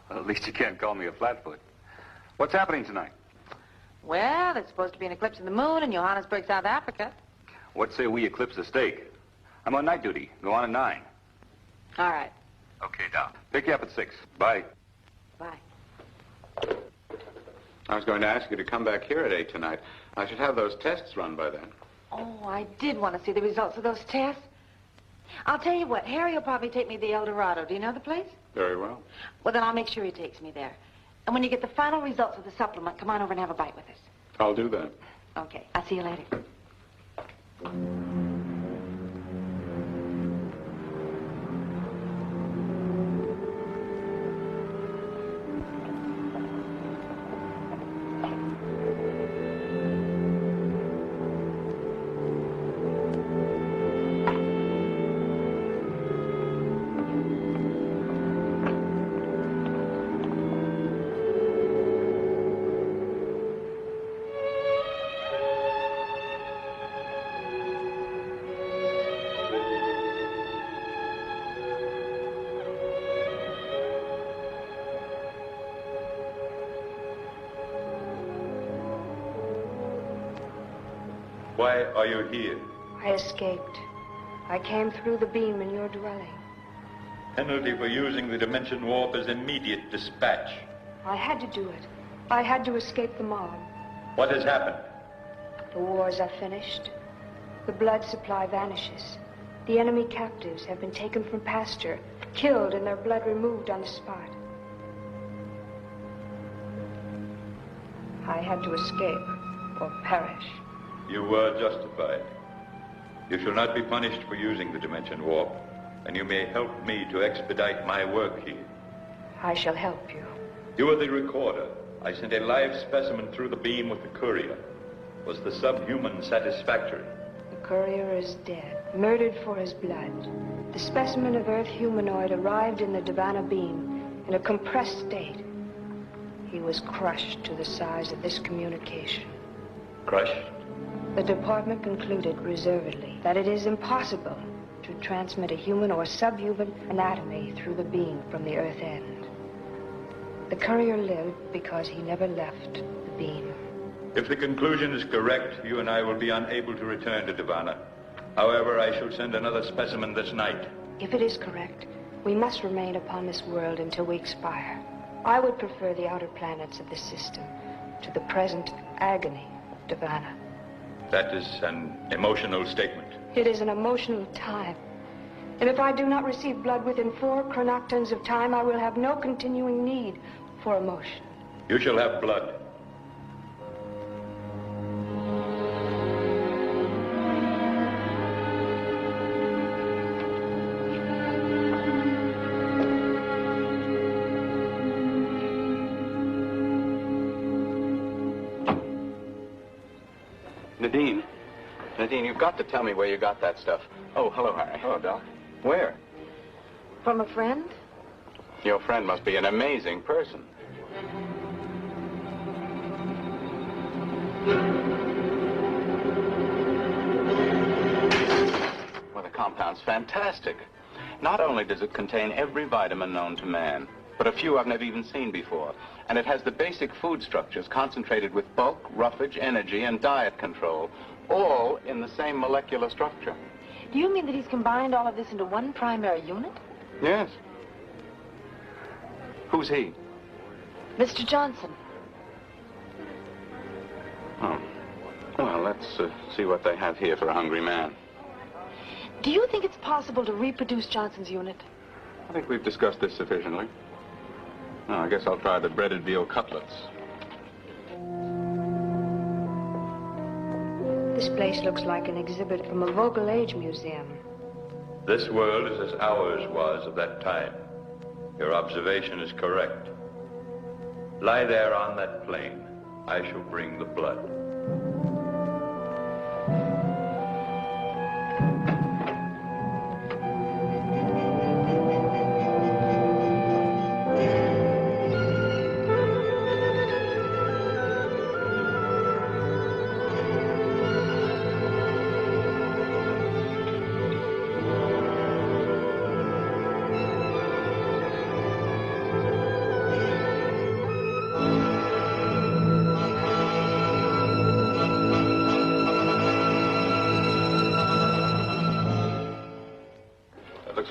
Well, at least you can't call me a flatfoot. What's happening tonight? Well, there's supposed to be an eclipse of the moon in Johannesburg, South Africa. What say we eclipse the steak? I'm on night duty. Go on at 9. All right. Okay, Doc. Pick you up at 6. Bye. Bye. I was going to ask you to come back here at 8 tonight. I should have those tests run by then. Oh, I did want to see the results of those tests. I'll tell you what, Harry will probably take me to the El Dorado. Do you know the place? Very well. Well, then I'll make sure he takes me there. And when you get the final results of the supplement, come on over and have a bite with us. I'll do that. Okay, I'll see you later. Why are you here? I escaped. I came through the beam in your dwelling. Penalty for using the dimension warp is immediate dispatch. I had to do it. I had to escape the mob. What has happened? The wars are finished. The blood supply vanishes. The enemy captives have been taken from pasture, killed, and their blood removed on the spot. I had to escape or perish. You were justified. You shall not be punished for using the Dimension Warp, and you may help me to expedite my work here. I shall help you. You are the recorder. I sent a live specimen through the beam with the courier. Was the subhuman satisfactory? The courier is dead, murdered for his blood. The specimen of Earth humanoid arrived in the Davana beam in a compressed state. He was crushed to the size of this communication. Crushed? The department concluded reservedly that it is impossible to transmit a human or subhuman anatomy through the beam from the Earth end. The courier lived because he never left the beam. If the conclusion is correct, you and I will be unable to return to Davana. However, I shall send another specimen this night. If it is correct, we must remain upon this world until we expire. I would prefer the outer planets of the system to the present agony of Davana. That is an emotional statement. It is an emotional time. And if I do not receive blood within 4 chronoctons of time, I will have no continuing need for emotion. You shall have blood. Nadine, you've got to tell me where you got that stuff. Oh, hello, Harry. Hello, Doc. Where? From a friend? Your friend must be an amazing person. Well, the compound's fantastic. Not only does it contain every vitamin known to man, but a few I've never even seen before. And it has the basic food structures concentrated with bulk, roughage, energy, and diet control, all in the same molecular structure. Do you mean that he's combined all of this into one primary unit? Yes. Who's he? Mr. Johnson. Oh. Well, let's see what they have here for a hungry man. Do you think it's possible to reproduce Johnson's unit? I think we've discussed this sufficiently. Now, I guess I'll try the breaded veal cutlets. This place looks like an exhibit from a Vocal Age museum. This world is as ours was of that time. Your observation is correct. Lie there on that plain. I shall bring the blood.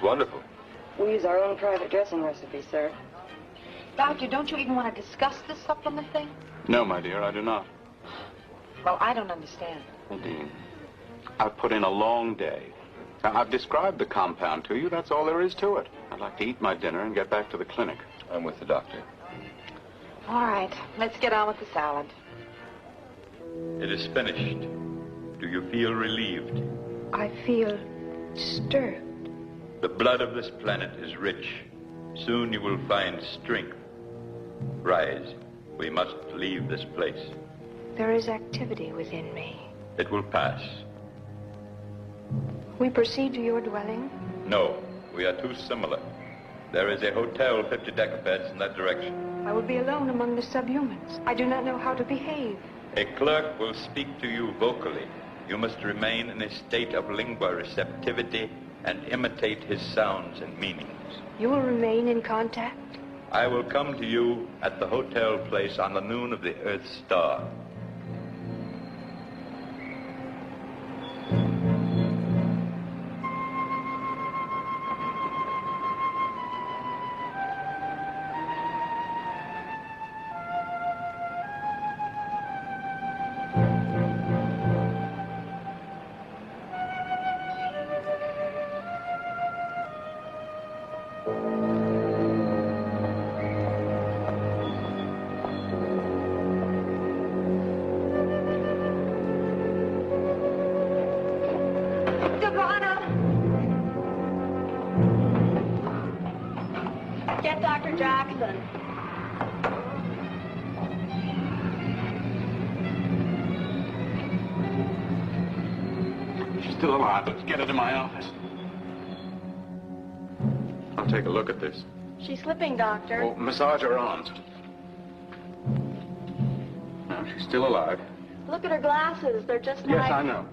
Wonderful. We use our own private dressing recipe, sir. Doctor, don't you even want to discuss this supplement thing? No, my dear, I do not. Well, I don't understand. Nadine, I've put in a long day. Now, I've described the compound to you. That's all there is to it. I'd like to eat my dinner and get back to the clinic. I'm with the doctor. All right, let's get on with the salad. It is finished. Do you feel relieved? I feel disturbed. The blood of this planet is rich. Soon you will find strength. Rise. We must leave this place. There is activity within me. It will pass. We proceed to your dwelling? No, we are too similar. There is a hotel 50 decabeds in that direction. I will be alone among the subhumans. I do not know how to behave. A clerk will speak to you vocally. You must remain in a state of lingua receptivity and imitate his sounds and meanings. You will remain in contact? I will come to you at the hotel place on the noon of the Earth star. Davana! Get Dr. Jackson. She's still alive. Let's get her to my office. I'll take a look at this. She's slipping, Doctor. Oh, massage her arms. No, she's still alive. Look at her glasses. They're just like... Yes, I know.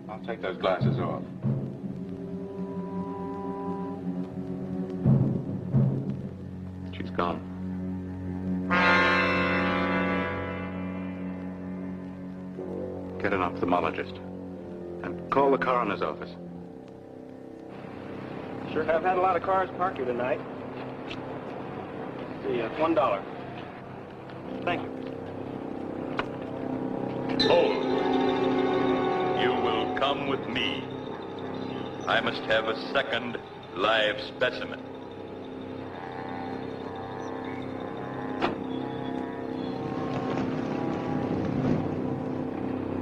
I'll take those glasses off. She's gone. Get an ophthalmologist. And call the coroner's office. Sure have had a lot of cars parked here tonight. See, $1. Thank you. Hold. You will come with me. I must have a second live specimen.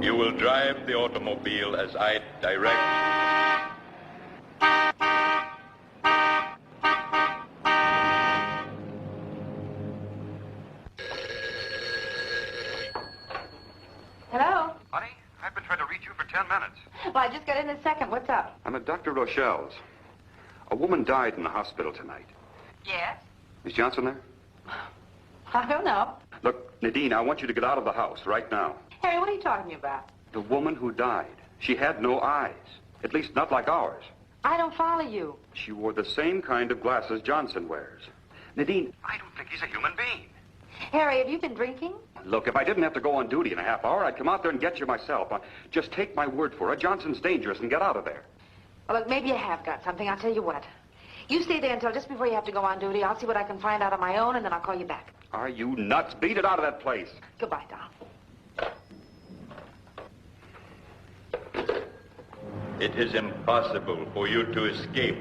You will drive the automobile as I direct. Hello? Honey, I've been trying to reach you for 10 minutes. Well, I just got in a second. What's up? I'm at Dr. Rochelle's. A woman died in the hospital tonight. Yes? Is Johnson there? I don't know. Look, Nadine, I want you to get out of the house right now. Harry, what are you talking about? The woman who died, she had no eyes. At least not like ours. I don't follow you. She wore the same kind of glasses Johnson wears. Nadine, I don't think he's a human being. Harry, have you been drinking? Look, if I didn't have to go on duty in a half hour, I'd come out there and get you myself. Just take my word for it. Johnson's dangerous and get out of there. Well, look, maybe you have got something. I'll tell you what. You stay there until just before you have to go on duty. I'll see what I can find out on my own, and then I'll call you back. Are you nuts? Beat it out of that place. Goodbye, Don. It is impossible for you to escape.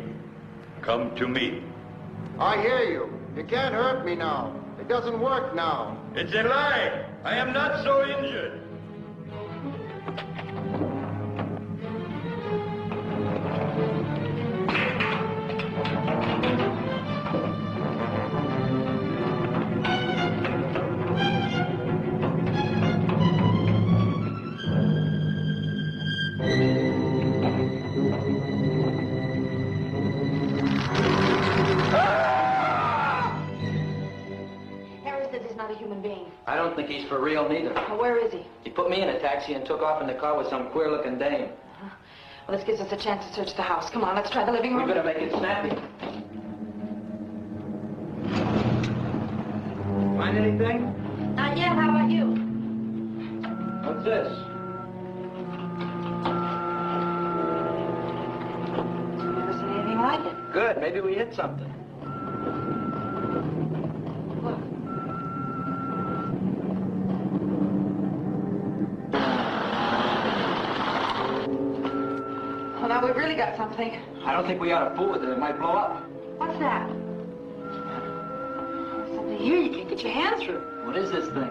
Come to me. I hear you. You can't hurt me now. It doesn't work now. It's a lie. I am not so injured. I don't think he's for real, neither. Well, where is he? He put me in a taxi and took off in the car with some queer-looking dame. Well, this gives us a chance to search the house. Come on, let's try the living room. We better make it snappy. Find anything? Not yet. How about you? What's this? Never seen anything like it. Good. Maybe we hit something. Well, now we've really got something. I don't think we ought to fool with it. It might blow up. What's that? Something here you can't get your hand through. What is this thing?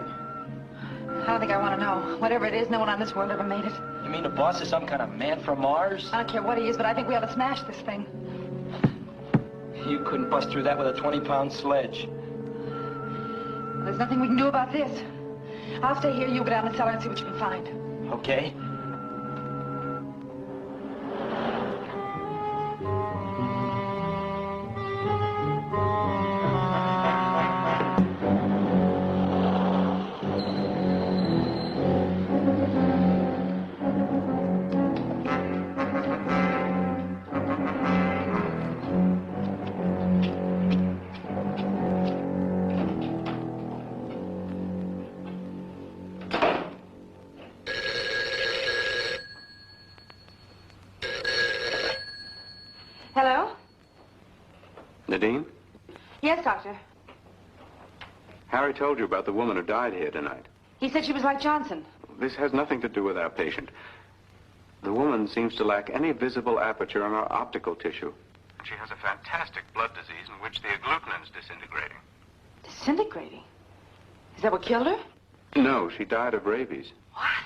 I don't think I want to know. Whatever it is, no one on this world ever made it. You mean the boss is some kind of man from Mars? I don't care what he is, but I think we ought to smash this thing. You couldn't bust through that with a 20-pound sledge. Well, there's nothing we can do about this. I'll stay here, you go down the cellar and see what you can find. Okay. Hello? Nadine? Yes, Doctor. Harry told you about the woman who died here tonight. He said she was like Johnson. This has nothing to do with our patient. The woman seems to lack any visible aperture in her optical tissue. She has a fantastic blood disease in which the agglutinin is disintegrating. Disintegrating? Is that what killed her? No, she died of rabies. What?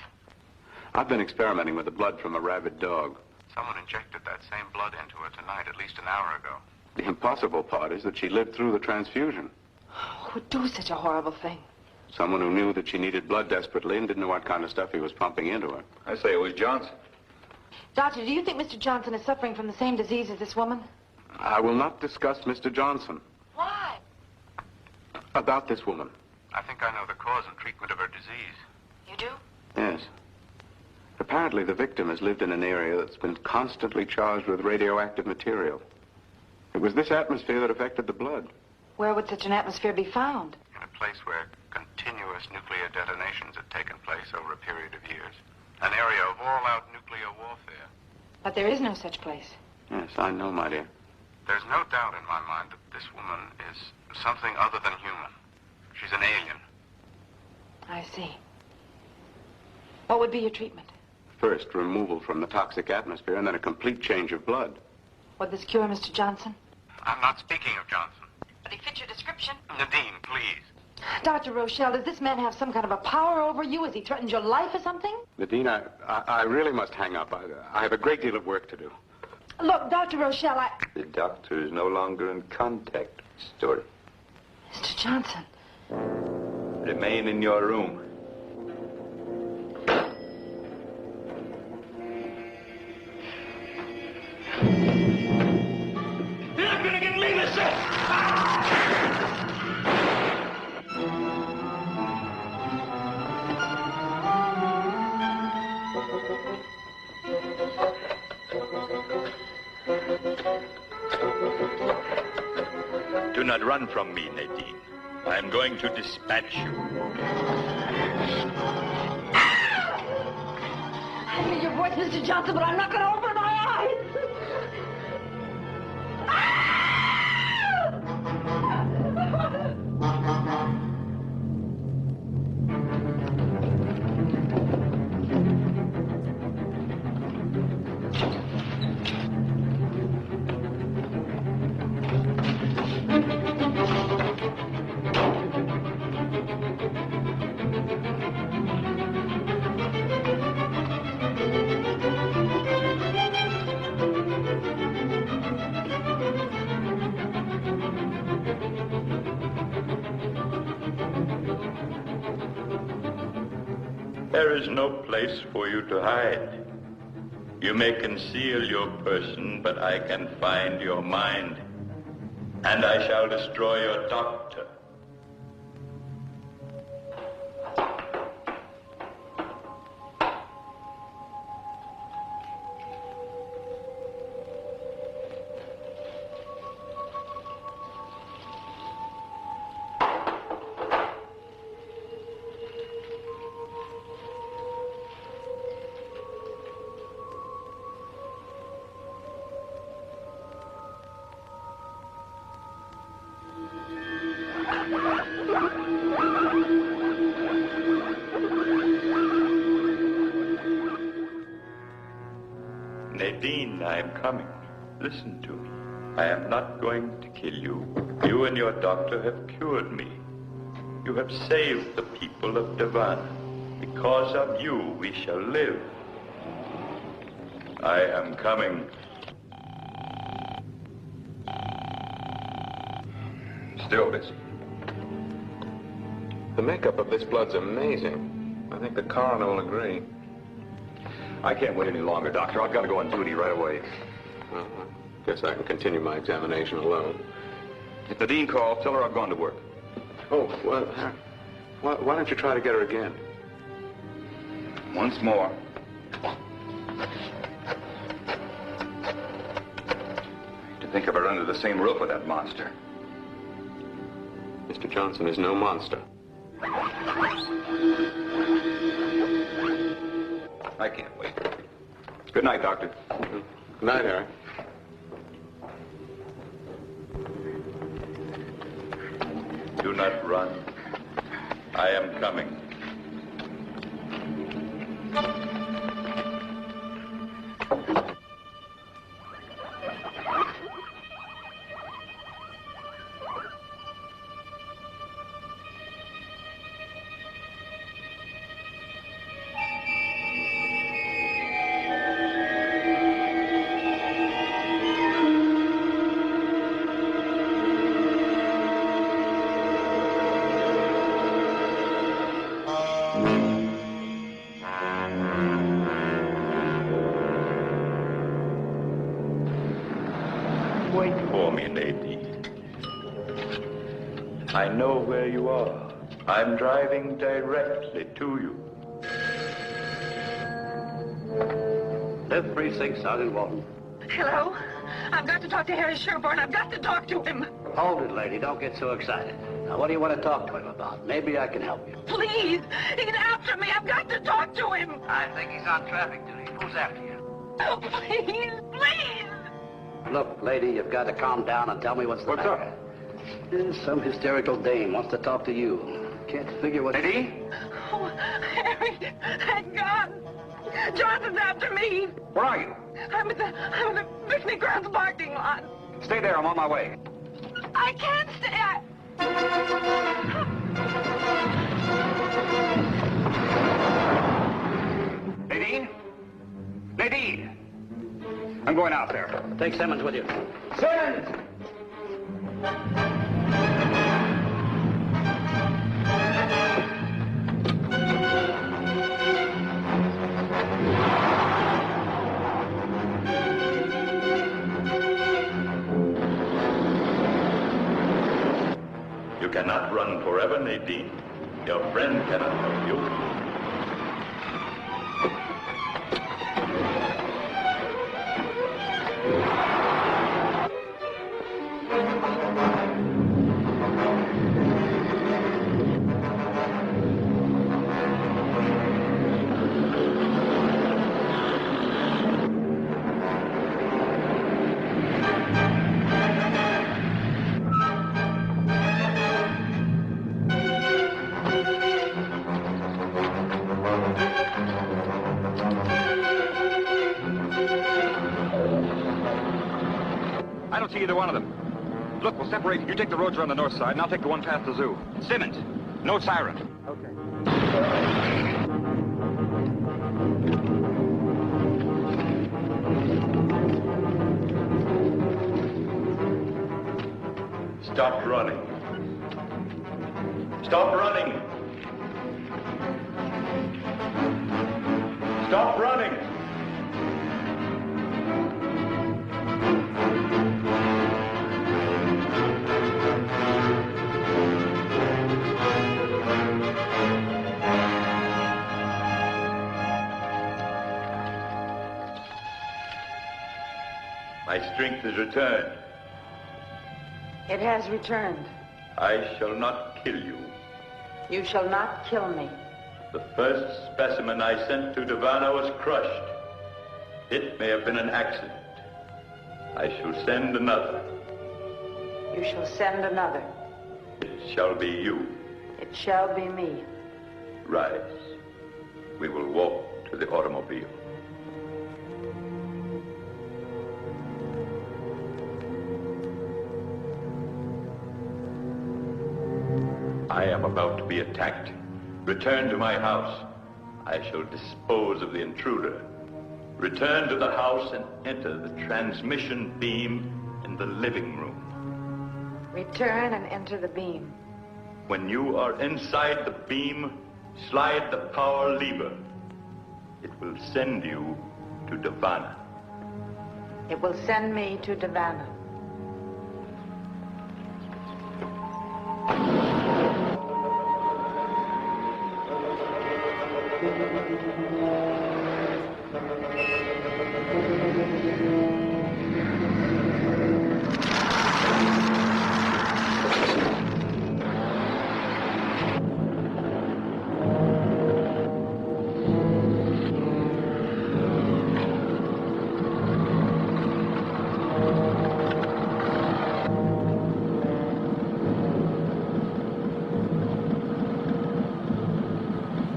I've been experimenting with the blood from a rabid dog. Someone injected that same blood into her tonight, at least an hour ago. The impossible part is that she lived through the transfusion. Who would do such a horrible thing? Someone who knew that she needed blood desperately and didn't know what kind of stuff he was pumping into her. I say it was Johnson. Doctor, do you think Mr. Johnson is suffering from the same disease as this woman? I will not discuss Mr. Johnson. Why? About this woman. I think I know the cause and treatment of her disease. You do? Yes. Apparently, the victim has lived in an area that's been constantly charged with radioactive material. It was this atmosphere that affected the blood. Where would such an atmosphere be found? In a place where continuous nuclear detonations had taken place over a period of years. An area of all-out nuclear warfare. But there is no such place. Yes, I know, my dear. There's no doubt in my mind that this woman is something other than human. She's an alien. I see. What would be your treatment? First, removal from the toxic atmosphere, and then a complete change of blood. Would this cure Mr. Johnson? I'm not speaking of Johnson. But he fits your description. Nadine, please. Dr. Rochelle, does this man have some kind of a power over you? Has he threatened your life or something? Nadine, I really must hang up. I have a great deal of work to do. Look, Dr. Rochelle, The doctor is no longer in contact with Story. Mr. Johnson. Remain in your room. You're not gonna get me, mister! Do not run from me, Nadine. I am going to dispatch you. I hear your voice, Mr. Johnson, but I'm not going to open my eyes. There is no place for you to hide. You may conceal your person, but I can find your mind. And I shall destroy your doctor. Nadine, I am coming. Listen to me. I am not going to kill you. You and your doctor have cured me. You have saved the people of Davana. Because of you, we shall live. I am coming. Still busy. The makeup of this blood's amazing. I think the coroner will agree. I can't wait any longer, Doctor. I've got to go on duty right away. Guess I can continue my examination alone. If the dean calls, tell her I've gone to work. Oh, well, why don't you try to get her again? Once more. To think of her under the same roof with that monster. Mr. Johnson is no monster. I can't wait. Good night, Doctor. Good night, Harry. Do not run. I am coming. Wait for me, Nadine. I know where you are. I'm driving directly to you. Fifth Precinct, Sergeant Walton. Hello? I've got to talk to Harry Sherburne. I've got to talk to him. Hold it, lady. Don't get so excited. Now, what do you want to talk to him about? Maybe I can help you. Please, he's after me. I've got to talk to him. I think he's on traffic duty. Who's after you? Oh, please, please. Look, lady, you've got to calm down and tell me what's the matter. What's up? There's some hysterical dame wants to talk to you. Can't figure what... Lady? Oh, Harry, thank God. Johnson's after me. Where are you? I'm at the picnic grounds parking lot. Stay there. I'm on my way. I can't stay. Nadine? Nadine! I'm going out there. Take Simmons with you. Simmons! You cannot run forever, Nadine. Your friend cannot help you. I don't see either one of them. Look, we'll separate. You take the roads around the north side, and I'll take the one past the zoo. Simmons, no siren. Okay. Stop running. Stop running. Stop running. My strength has returned. It has returned. I shall not kill you. You shall not kill me. The first specimen I sent to Davana was crushed. It may have been an accident. I shall send another. You shall send another. It shall be you. It shall be me. Rise. We will walk to the automobile. I am about to be attacked. Return to my house. I shall dispose of the intruder. Return to the house and enter the transmission beam in the living room. Return and enter the beam. When you are inside the beam, slide the power lever. It will send you to Davana. It will send me to Davana.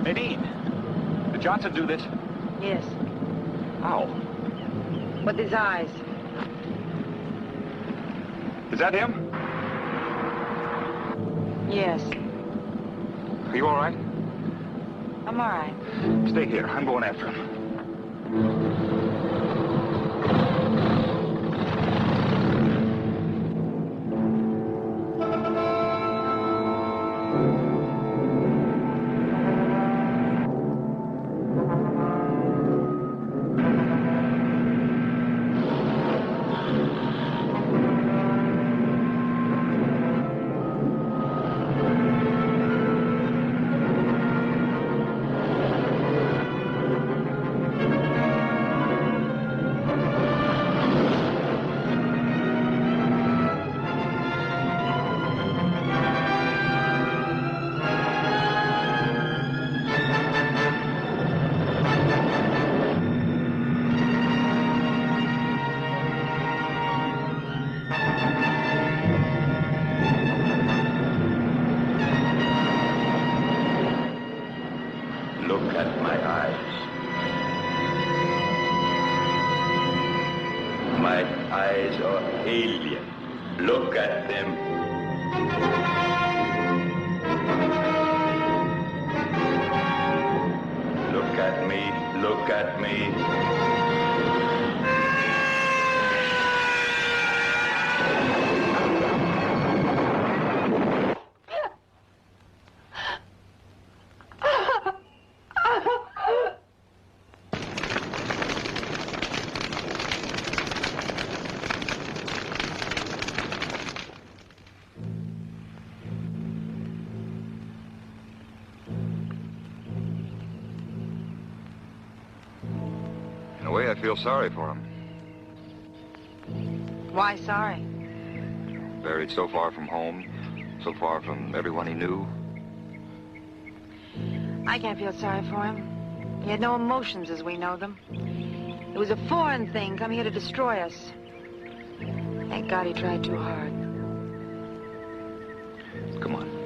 Nadine, did Johnson do this? Yes. How? With his eyes. Is that him? Yes. Are you all right? I'm all right. Stay here. I'm going after him. My eyes are alien. Look at them. Look at me. Look at me. In a way, I feel sorry for him. Why sorry? Buried so far from home, so far from everyone he knew. I can't feel sorry for him. He had no emotions as we know them. It was a foreign thing come here to destroy us. Thank God he tried too hard. Come on.